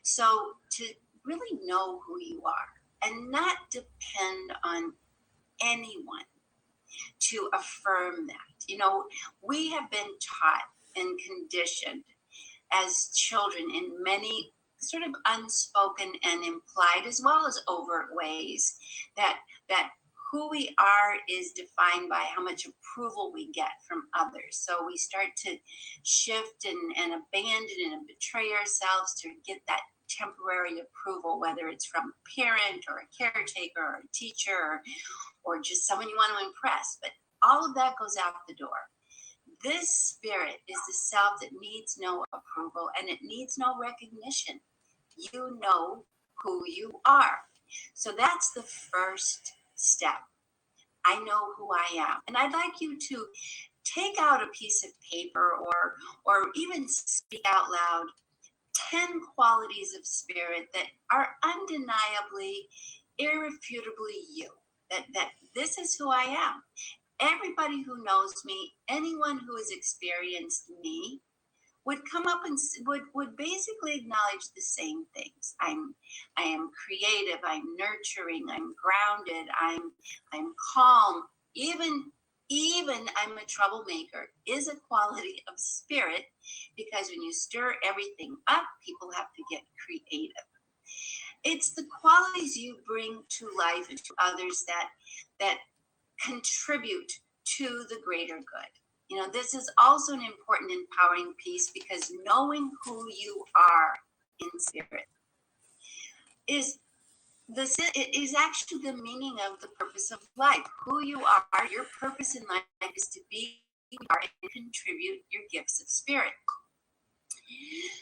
So to really know who you are and not depend on anyone to affirm that. We have been taught and conditioned as children in many sort of unspoken and implied as well as overt ways that who we are is defined by how much approval we get from others. So we start to shift and abandon and betray ourselves to get that temporary approval, whether it's from a parent or a caretaker or a teacher or just someone you want to impress. But all of that goes out the door. This spirit is the self that needs no approval and it needs no recognition. You know who you are. So that's the first step. I know who I am. And I'd like you to take out a piece of paper or even speak out loud 10 qualities of spirit that are undeniably, irrefutably you. That this is who I am. Everybody who knows me, anyone who has experienced me, would come up and would basically acknowledge the same things. I am creative. I'm nurturing. I'm grounded. I'm calm. Even I'm a troublemaker is a quality of spirit, because when you stir everything up, people have to get creative. It's the qualities you bring to life and to others that contribute to the greater good. This is also an important empowering piece, because knowing who you are in spirit is actually the meaning of the purpose of life. Who you are, your purpose in life is to be who you are and contribute your gifts of spirit.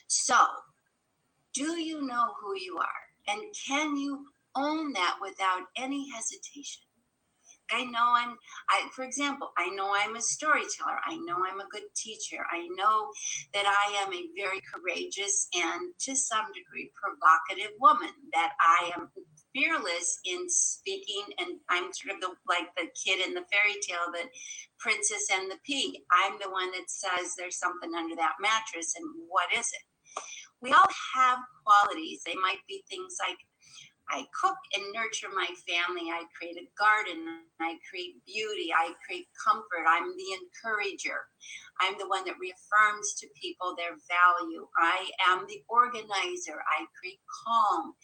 So Do you know who you are? And can you own that without any hesitation? For example, I know I'm a storyteller. I know I'm a good teacher. I know that I am a very courageous and to some degree provocative woman, that I am fearless in speaking, and I'm sort of like the kid in the fairy tale, the princess and the pea. I'm the one that says there's something under that mattress, and what is it? We all have qualities. They might be things like, I cook and nurture my family. I create a garden. I create beauty. I create comfort. I'm the encourager. I'm the one that reaffirms to people their value. I am the organizer. I create calm.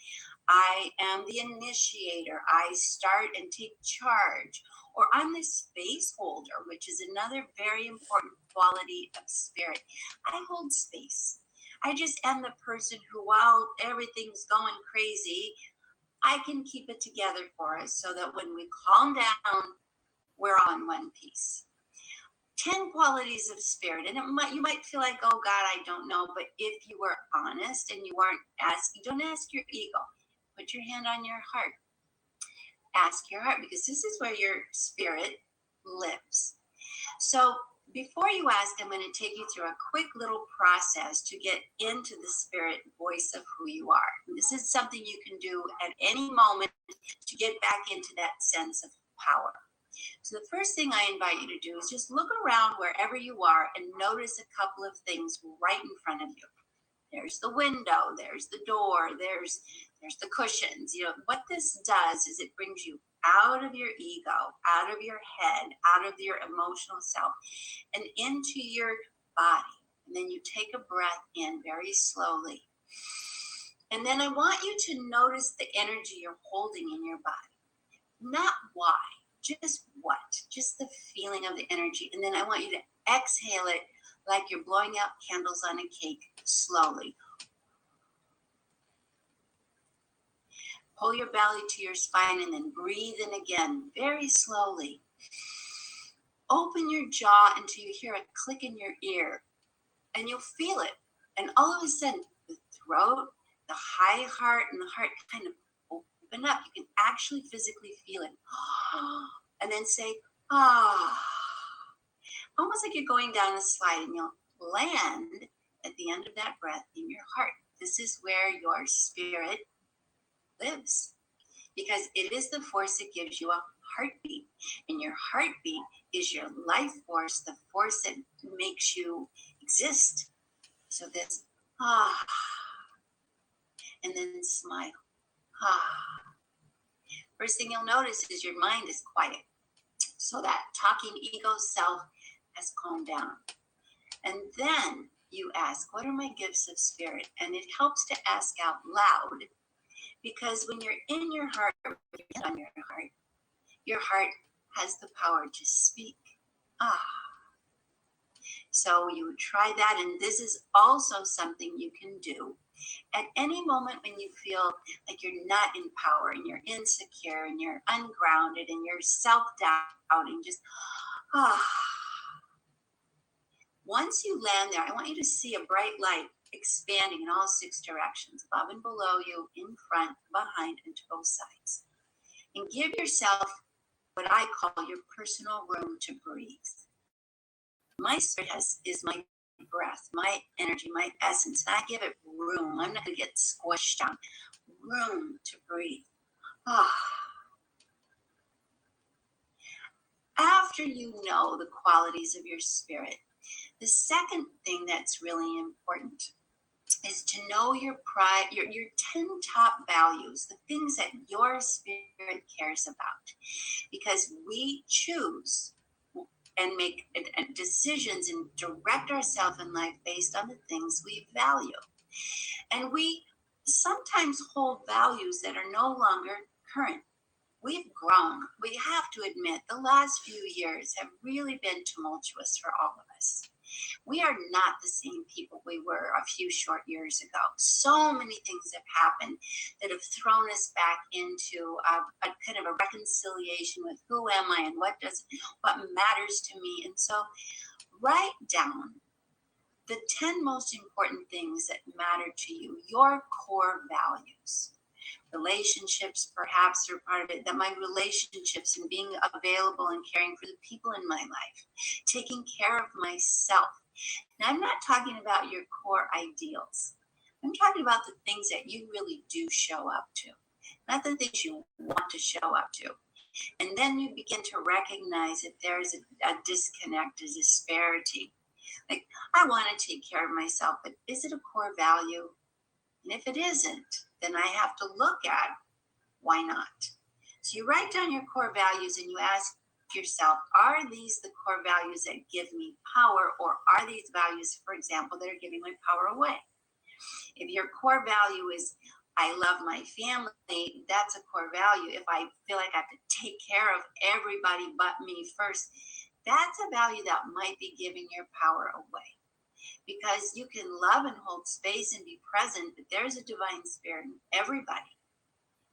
I am the initiator. I start and take charge. Or I'm the space holder, which is another very important quality of spirit. I hold space. I just am the person who, while everything's going crazy, I can keep it together for us so that when we calm down, we're on one piece. 10 qualities of spirit. And you might feel like, oh God, I don't know. But if you were honest and you weren't asking, don't ask your ego. Put your hand on your heart. Ask your heart, because this is where your spirit lives. So before you ask, I'm going to take you through a quick little process to get into the spirit voice of who you are. And this is something you can do at any moment to get back into that sense of power. So the first thing I invite you to do is just look around wherever you are and notice a couple of things right in front of you. There's the window, there's the door, there's the cushions. You know, what this does is it brings you out of your ego, out of your head, out of your emotional self, and into your body. And then you take a breath in very slowly. And then I want you to notice the energy you're holding in your body. Not why, just what, just the feeling of the energy. And then I want you to exhale it like you're blowing out candles on a cake slowly. Pull your belly to your spine and then breathe in again, very slowly. Open your jaw until you hear a click in your ear, and you'll feel it. And all of a sudden, the throat, the high heart, and the heart kind of open up. You can actually physically feel it. And then say, ah. Almost like you're going down a slide, and you'll land at the end of that breath in your heart. This is where your spirit lives, because it is the force that gives you a heartbeat, and your heartbeat is your life force, the force that makes you exist. So this and then smile. First thing you'll notice is your mind is quiet, so that talking ego self has calmed down. And then you ask, what are my gifts of spirit? And it helps to ask out loud, because when you're in your heart, on your heart has the power to speak. So you would try that, and this is also something you can do at any moment when you feel like you're not in power and you're insecure and you're ungrounded and you're self-doubting. Just Once you land there, I want you to see a bright light expanding in all 6 directions, above and below you, in front, behind, and to both sides. And give yourself what I call your personal room to breathe. My spirit is my breath, my energy, my essence, and I give it room. I'm not going to get squished down. Room to breathe. After you know the qualities of your spirit, the second thing that's really important is to know your 10 top values, the things that your spirit cares about. Because we choose and make decisions and direct ourselves in life based on the things we value. And we sometimes hold values that are no longer current. We've grown. We have to admit, the last few years have really been tumultuous for all of us. We are not the same people we were a few short years ago. So many things have happened that have thrown us back into a kind of a reconciliation with who am I and what matters to me. And so write down the 10 most important things that matter to you, your core values. Relationships perhaps are part of it, that my relationships and being available and caring for the people in my life, taking care of myself. Now, I'm not talking about your core ideals. I'm talking about the things that you really do show up to, not the things you want to show up to. And then you begin to recognize that there's a disconnect, a disparity. Like, I want to take care of myself, but is it a core value? And if it isn't, then I have to look at why not. So you write down your core values and you ask yourself, are these the core values that give me power, or are these values, for example, that are giving my power away? If your core value is, I love my family, that's a core value. If I feel like I have to take care of everybody but me first, that's a value that might be giving your power away. Because you can love and hold space and be present, but there's a divine spirit in everybody.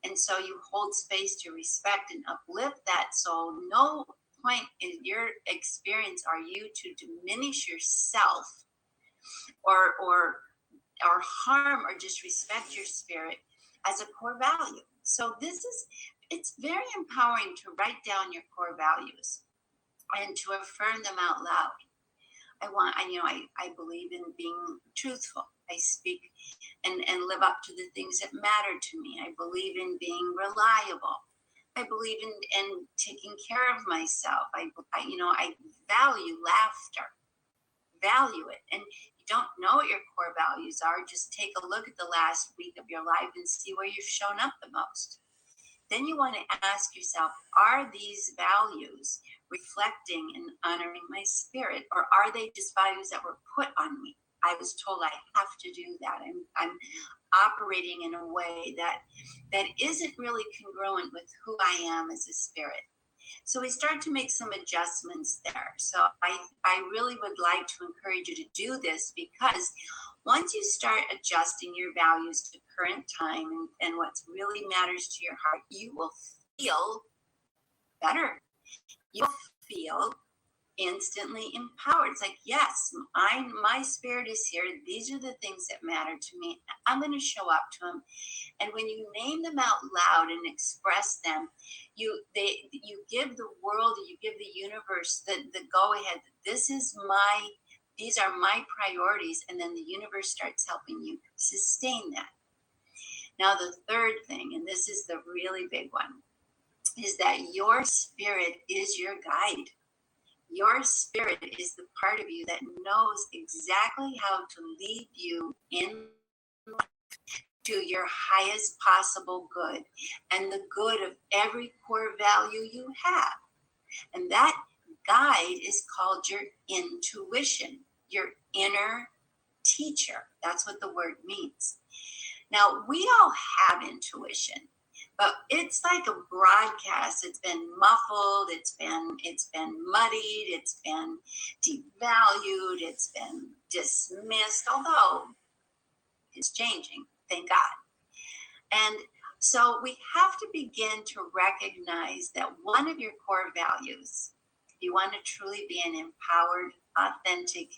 And so you hold space to respect and uplift that soul. No point in your experience are you to diminish yourself or harm or disrespect your spirit as a core value. So it's very empowering to write down your core values and to affirm them out loud. I believe in being truthful. I speak and live up to the things that matter to me. I believe in being reliable. I believe in taking care of myself. I value laughter, value it. And you don't know what your core values are, just take a look at the last week of your life and see where you've shown up the most. Then you want to ask yourself, are these values reflecting and honoring my spirit, or are they just values that were put on me? I was told I have to do that. I'm operating in a way that isn't really congruent with who I am as a spirit. So we start to make some adjustments there. So I really would like to encourage you to do this, because once you start adjusting your values to current time and what really matters to your heart, you will feel better. You'll feel instantly empowered. It's like, yes, my spirit is here. These are the things that matter to me. I'm going to show up to them. And when you name them out loud and express them, you give the world, you give the universe the go ahead. These are my priorities, and then the universe starts helping you sustain that. Now, the third thing, and this is the really big one, is that your spirit is your guide. Your spirit is the part of you that knows exactly how to lead you in to your highest possible good and the good of every core value you have. And that guide is called your intuition, your inner teacher. That's what the word means. Now, we all have intuition, but it's like a broadcast. It's been muffled, it's been muddied, it's been devalued, it's been dismissed, although it's changing, thank God. And so we have to begin to recognize that one of your core values, if you want to truly be an empowered, authentic,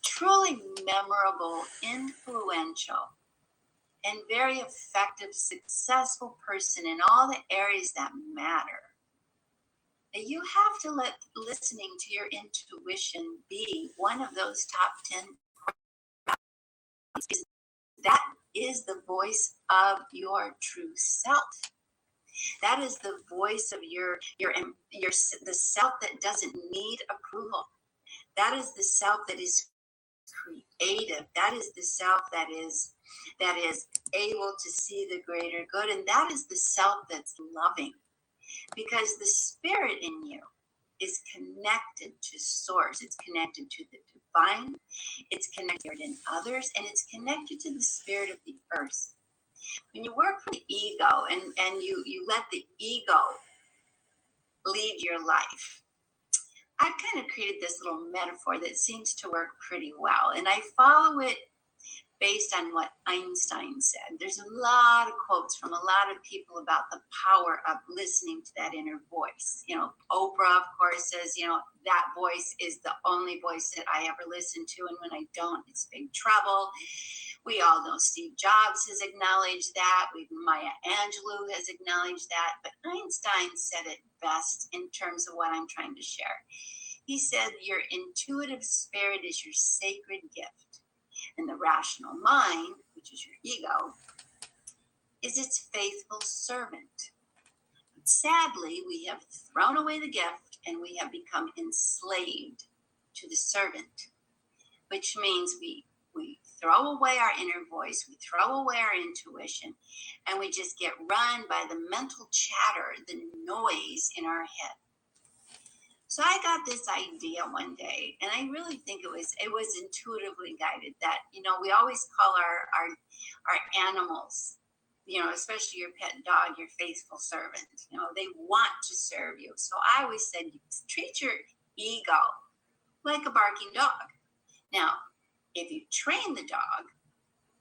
truly memorable, influential, and very effective, successful person in all the areas that matter, that you have to let listening to your intuition be one of those top 10. That is the voice of your true self. That is the voice of the self that doesn't need approval. That is the self that is creative. That is the self that is able to see the greater good. And that is the self that's loving, because the spirit in you is connected to source. It's connected to the divine. It's connected in others, and it's connected to the spirit of the earth. When you work for the ego and you let the ego lead your life, I've kind of created this little metaphor that seems to work pretty well. And I follow it based on what Einstein said. There's a lot of quotes from a lot of people about the power of listening to that inner voice. You know, Oprah, of course, says, you know, that voice is the only voice that I ever listen to, and when I don't, it's big trouble. We all know Steve Jobs has acknowledged that. Maya Angelou has acknowledged that. But Einstein said it best in terms of what I'm trying to share. He said, your intuitive spirit is your sacred gift. And the rational mind, which is your ego, is its faithful servant. But sadly, we have thrown away the gift and we have become enslaved to the servant, which means we throw away our inner voice, we throw away our intuition, and we just get run by the mental chatter, the noise in our head. So I got this idea one day, and I really think it was intuitively guided that, you know, we always call our animals, you know, especially your pet dog, your faithful servant. You know, they want to serve you. So I always said, treat your ego like a barking dog. Now, if you train the dog,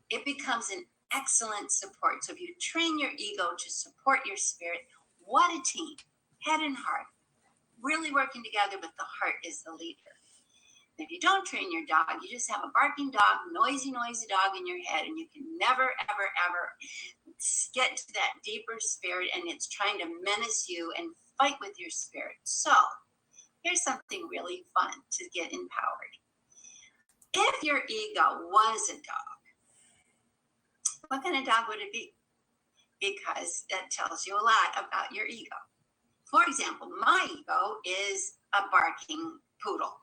it becomes an excellent support. So if you train your ego to support your spirit, what a team, head and heart, really working together, but the heart is the leader. If you don't train your dog, you just have a barking dog, noisy dog in your head, and you can never, ever, ever get to that deeper spirit, and it's trying to menace you and fight with your spirit. So here's something really fun to get empowered. If your ego was a dog, what kind of dog would it be? Because that tells you a lot about your ego. For example, my ego is a barking poodle.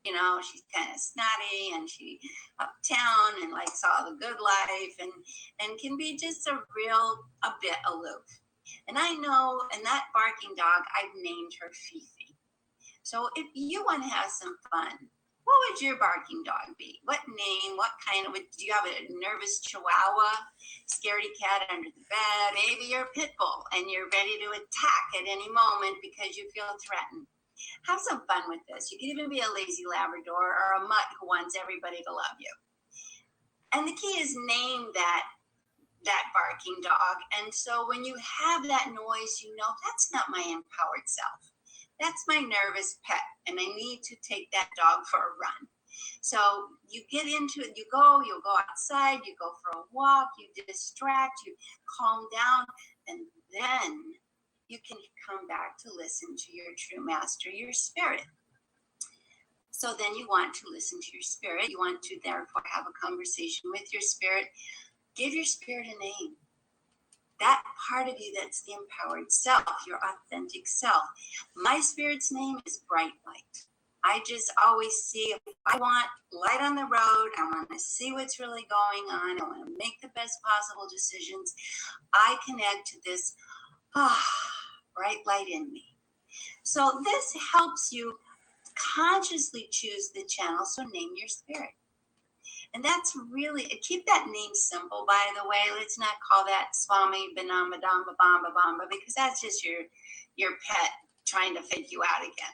You know, she's kind of snotty and she uptown and likes all the good life and can be just a bit aloof. And I know, and that barking dog, I've named her Fifi. So if you want to have some fun, what would your barking dog be? What name? What kind of? Do you have a nervous Chihuahua, scaredy cat under the bed? Maybe you're a pit bull and you're ready to attack at any moment because you feel threatened. Have some fun with this. You could even be a lazy Labrador or a mutt who wants everybody to love you. And the key is name that barking dog. And so when you have that noise, you know that's not my empowered self. That's my nervous pet, and I need to take that dog for a run. So you get into it, you'll go outside, you go for a walk, you distract, you calm down, and then you can come back to listen to your true master, your spirit. So then you want to listen to your spirit. You want to therefore have a conversation with your spirit. Give your spirit a name. That part of you that's the empowered self, your authentic self. My spirit's name is Bright Light. I just always see, if I want light on the road, I want to see what's really going on, I want to make the best possible decisions, I connect to this bright light in me. So this helps you consciously choose the channel, so name your spirit. And that's really, keep that name simple, by the way. Let's not call that Swami Banamba Damba Bamba Bamba, because that's just your pet trying to fake you out again.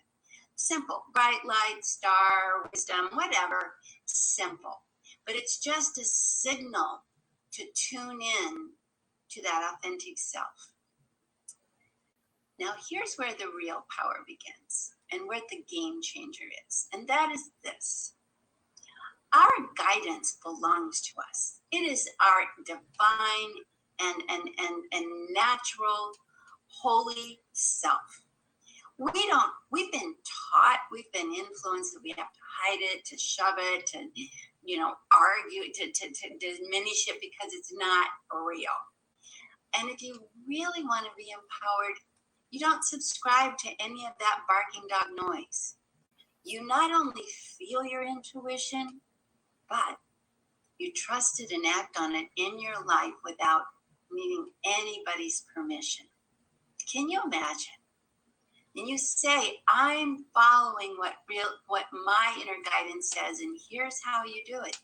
Simple, bright light, star, wisdom, whatever, simple. But it's just a signal to tune in to that authentic self. Now here's where the real power begins and where the game changer is. And that is this. Our guidance belongs to us. It is our divine and natural, holy self. We've been taught, we've been influenced that we have to hide it, to shove it, to, argue, to diminish it because it's not real. And if you really want to be empowered, you don't subscribe to any of that barking dog noise. You not only feel your intuition, but you trust it and act on it in your life without needing anybody's permission. Can you imagine? And you say, I'm following what my inner guidance says, and here's how you do it.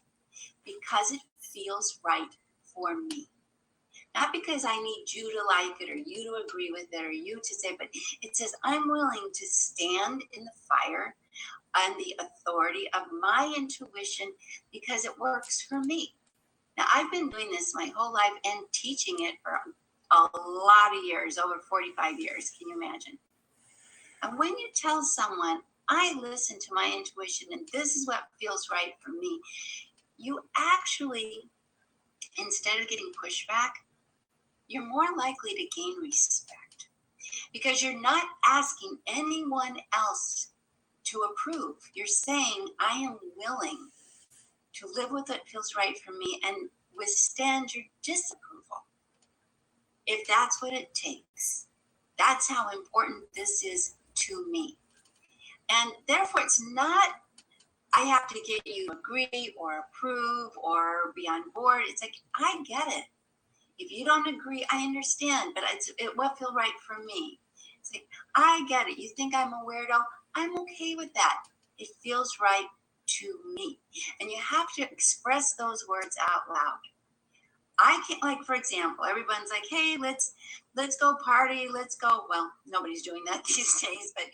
Because it feels right for me. Not because I need you to like it or you to agree with it or you to say, but it says I'm willing to stand in the fire and the authority of my intuition because it works for me. Now, I've been doing this my whole life and teaching it for a lot of years, over 45 years. Can you imagine? And when you tell someone, I listen to my intuition and this is what feels right for me, you actually, instead of getting pushback, you're more likely to gain respect because you're not asking anyone else to approve. You're saying, I am willing to live with what feels right for me and withstand your disapproval if that's what it takes. That's how important this is to me. And therefore, it's not, I have to get you to agree or approve or be on board. It's like, I get it. If you don't agree, I understand, but it will feel right for me. It's like, I get it. You think I'm a weirdo? I'm okay with that. It feels right to me. And you have to express those words out loud. I can't, like, for example, everyone's like, hey, let's go party. Let's go. Well, nobody's doing that these days, but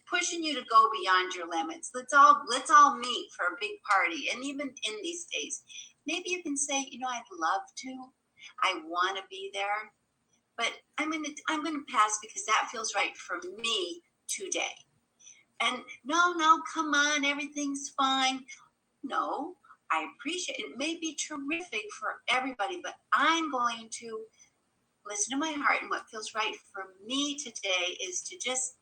pushing you to go beyond your limits. Let's all meet for a big party. And even in these days, maybe you can say, I'd love to. I want to be there, but I'm going to pass because that feels right for me today. And no, come on, everything's fine. No, I appreciate it. It may be terrific for everybody, but I'm going to listen to my heart, and what feels right for me today is to just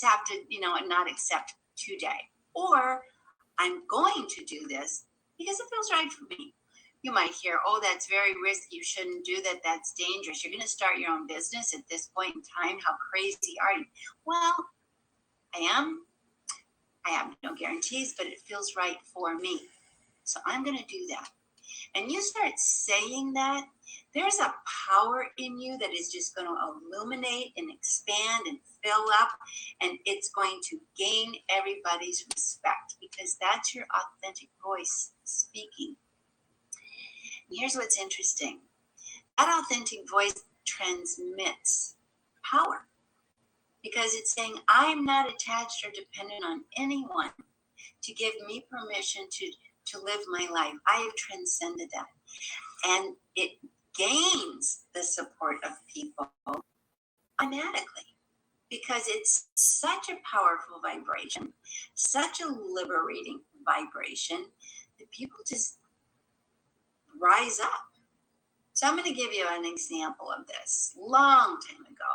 have to, not accept today. Or I'm going to do this because it feels right for me. You might hear, oh, that's very risky. You shouldn't do that. That's dangerous. You're going to start your own business at this point in time. How crazy are you? Well, I am. I have no guarantees, but it feels right for me. So I'm going to do that. And you start saying that, there's a power in you that is just going to illuminate and expand and fill up, and it's going to gain everybody's respect because that's your authentic voice speaking. And here's what's interesting. That authentic voice transmits power because it's saying, I'm not attached or dependent on anyone to give me permission to live my life. I have transcended that. And it gains the support of people automatically because it's such a powerful vibration, such a liberating vibration that people just rise up. So I'm going to give you an example of this. Long time ago,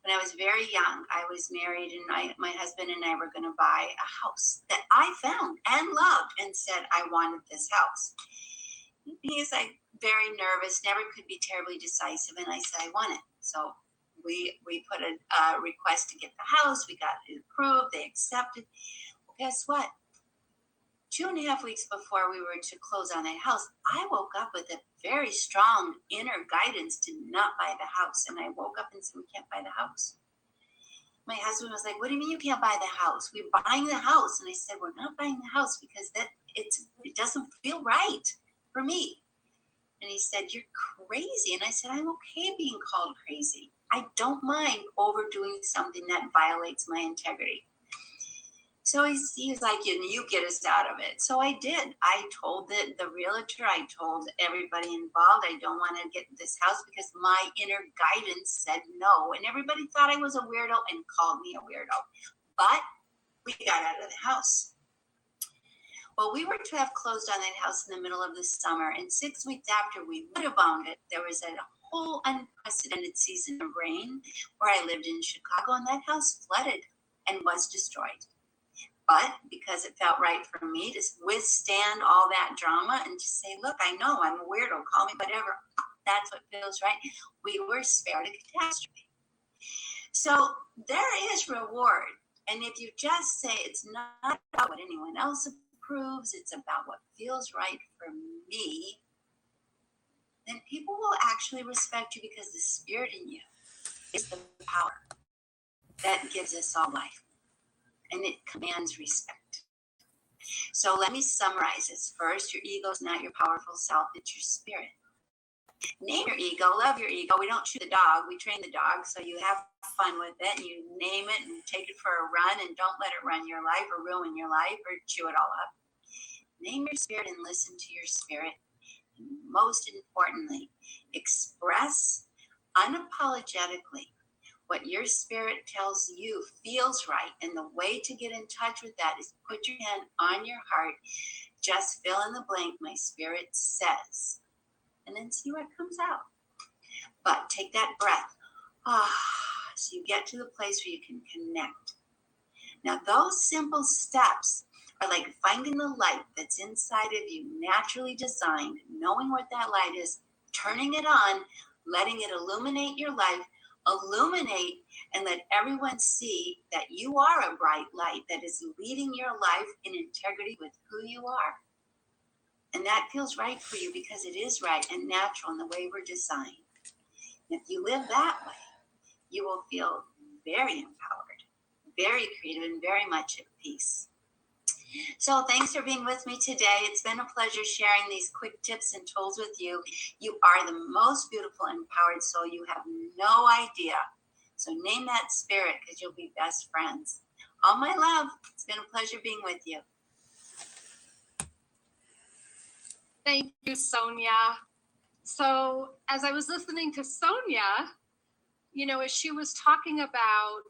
when I was very young, I was married and my husband and I were going to buy a house that I found and loved and said, I wanted this house. He's like very nervous, never could be terribly decisive. And I said, I want it. So we put a request to get the house. We got it approved. They accepted. Well, guess what? 2.5 weeks before we were to close on that house, I woke up with a very strong inner guidance to not buy the house. And I woke up and said, we can't buy the house. My husband was like, what do you mean you can't buy the house? We're buying the house. And I said, we're not buying the house because it doesn't feel right for me. And he said, you're crazy. And I said, I'm okay being called crazy. I don't mind overdoing something that violates my integrity. So he's like, you get us out of it. So I did. I told the realtor, I told everybody involved, I don't want to get this house because my inner guidance said no. And everybody thought I was a weirdo and called me a weirdo. But we got out of the house. Well, we were to have closed on that house in the middle of the summer. And 6 weeks after we would have owned it, there was a whole unprecedented season of rain where I lived in Chicago, and that house flooded and was destroyed. But because it felt right for me to withstand all that drama and just say, look, I know I'm a weirdo, call me whatever, that's what feels right, we were spared a catastrophe. So there is reward. And if you just say it's not about what anyone else approves, it's about what feels right for me, then people will actually respect you because the spirit in you is the power that gives us all life. And it commands respect. So let me summarize this. First, your ego is not your powerful self, it's your spirit. Name your ego, love your ego. We don't shoot the dog, we train the dog, so you have fun with it and you name it and take it for a run and don't let it run your life or ruin your life or chew it all up. Name your spirit and listen to your spirit. and most importantly, express unapologetically what your spirit tells you feels right. And the way to get in touch with that is put your hand on your heart, just fill in the blank, my spirit says, and then see what comes out. But take that breath, so you get to the place where you can connect. Now, those simple steps are like finding the light that's inside of you, naturally designed, knowing what that light is, turning it on, letting it illuminate your life, illuminate and let everyone see that you are a bright light that is leading your life in integrity with who you are. And that feels right for you because it is right and natural in the way we're designed. And if you live that way, you will feel very empowered, very creative, and very much at peace. So thanks for being with me today. It's been a pleasure sharing these quick tips and tools with you. You are the most beautiful, empowered soul. You have no idea. So name that spirit because you'll be best friends. All my love. It's been a pleasure being with you. Thank you, Sonia. So as I was listening to Sonia, as she was talking about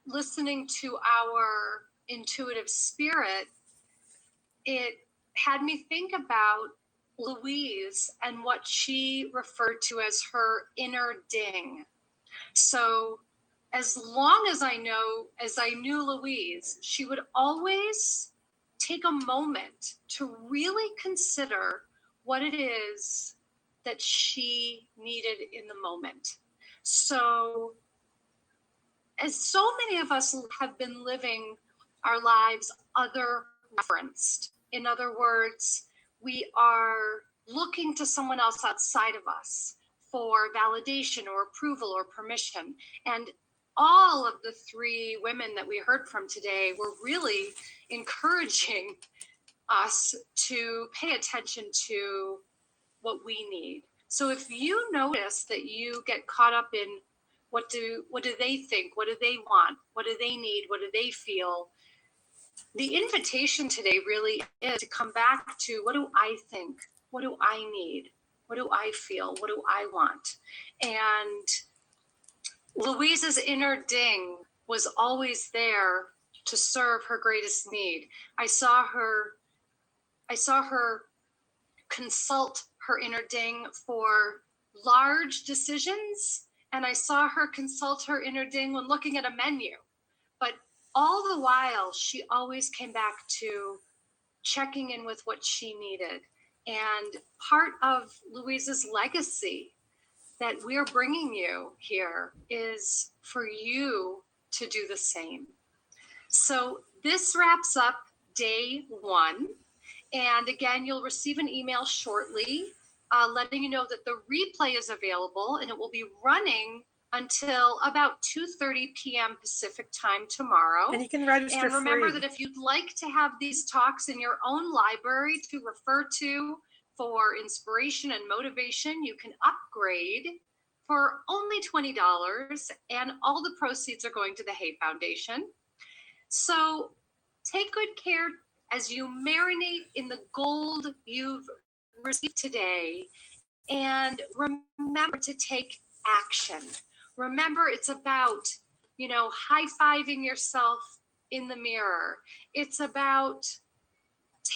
listening to our intuitive spirit, it had me think about Louise and what she referred to as her inner ding. So as long as I knew Louise, she would always take a moment to really consider what it is that she needed in the moment. So as so many of us have been living our lives other referenced, in other words, we are looking to someone else outside of us for validation or approval or permission. And all of the three women that we heard from today were really encouraging us to pay attention to what we need. So if you notice that you get caught up in what do they think, what do they want, what do they need, what do they feel, the invitation today really is to come back to what do I think, what do I need, what do I feel, what do I want. And Louise's inner ding was always there to serve her greatest need. I saw her consult her inner ding for large decisions, and I saw her consult her inner ding when looking at a menu. But all the while, she always came back to checking in with what she needed. And part of Louise's legacy that we're bringing you here is for you to do the same. So this wraps up day 1. And again, you'll receive an email shortly letting you know that the replay is available, and it will be running until about 2:30 p.m. Pacific time tomorrow. And you can register And remember free. that if you'd like to have these talks in your own library to refer to for inspiration and motivation, you can upgrade for only $20, and all the proceeds are going to the Hay Foundation. So take good care as you marinate in the gold you've received today, and remember to take action. Remember, it's about, high-fiving yourself in the mirror. It's about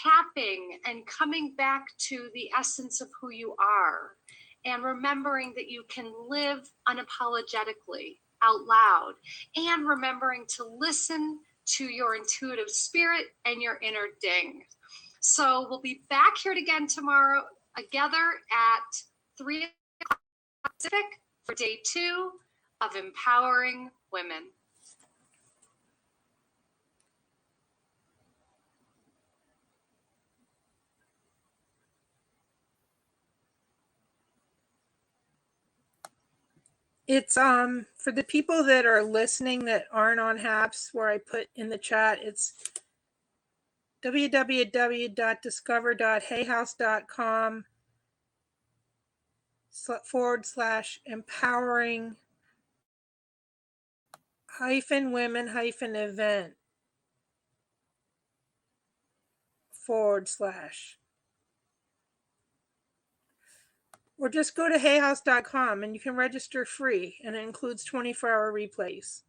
tapping and coming back to the essence of who you are, and remembering that you can live unapologetically out loud, and remembering to listen to your intuitive spirit and your inner ding. So we'll be back here again tomorrow, together at 3 o'clock Pacific for day 2 of Empowering Women. It's for the people that are listening that aren't on HAPS, where I put in the chat, it's www.discover.hayhouse.com /empowering -women -event /. Or just go to hayhouse.com and you can register free, and it includes 24-hour replays.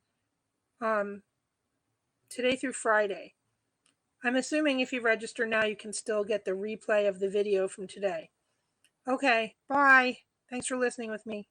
Today through Friday. I'm assuming if you register now, you can still get the replay of the video from today. Okay, bye. Thanks for listening with me.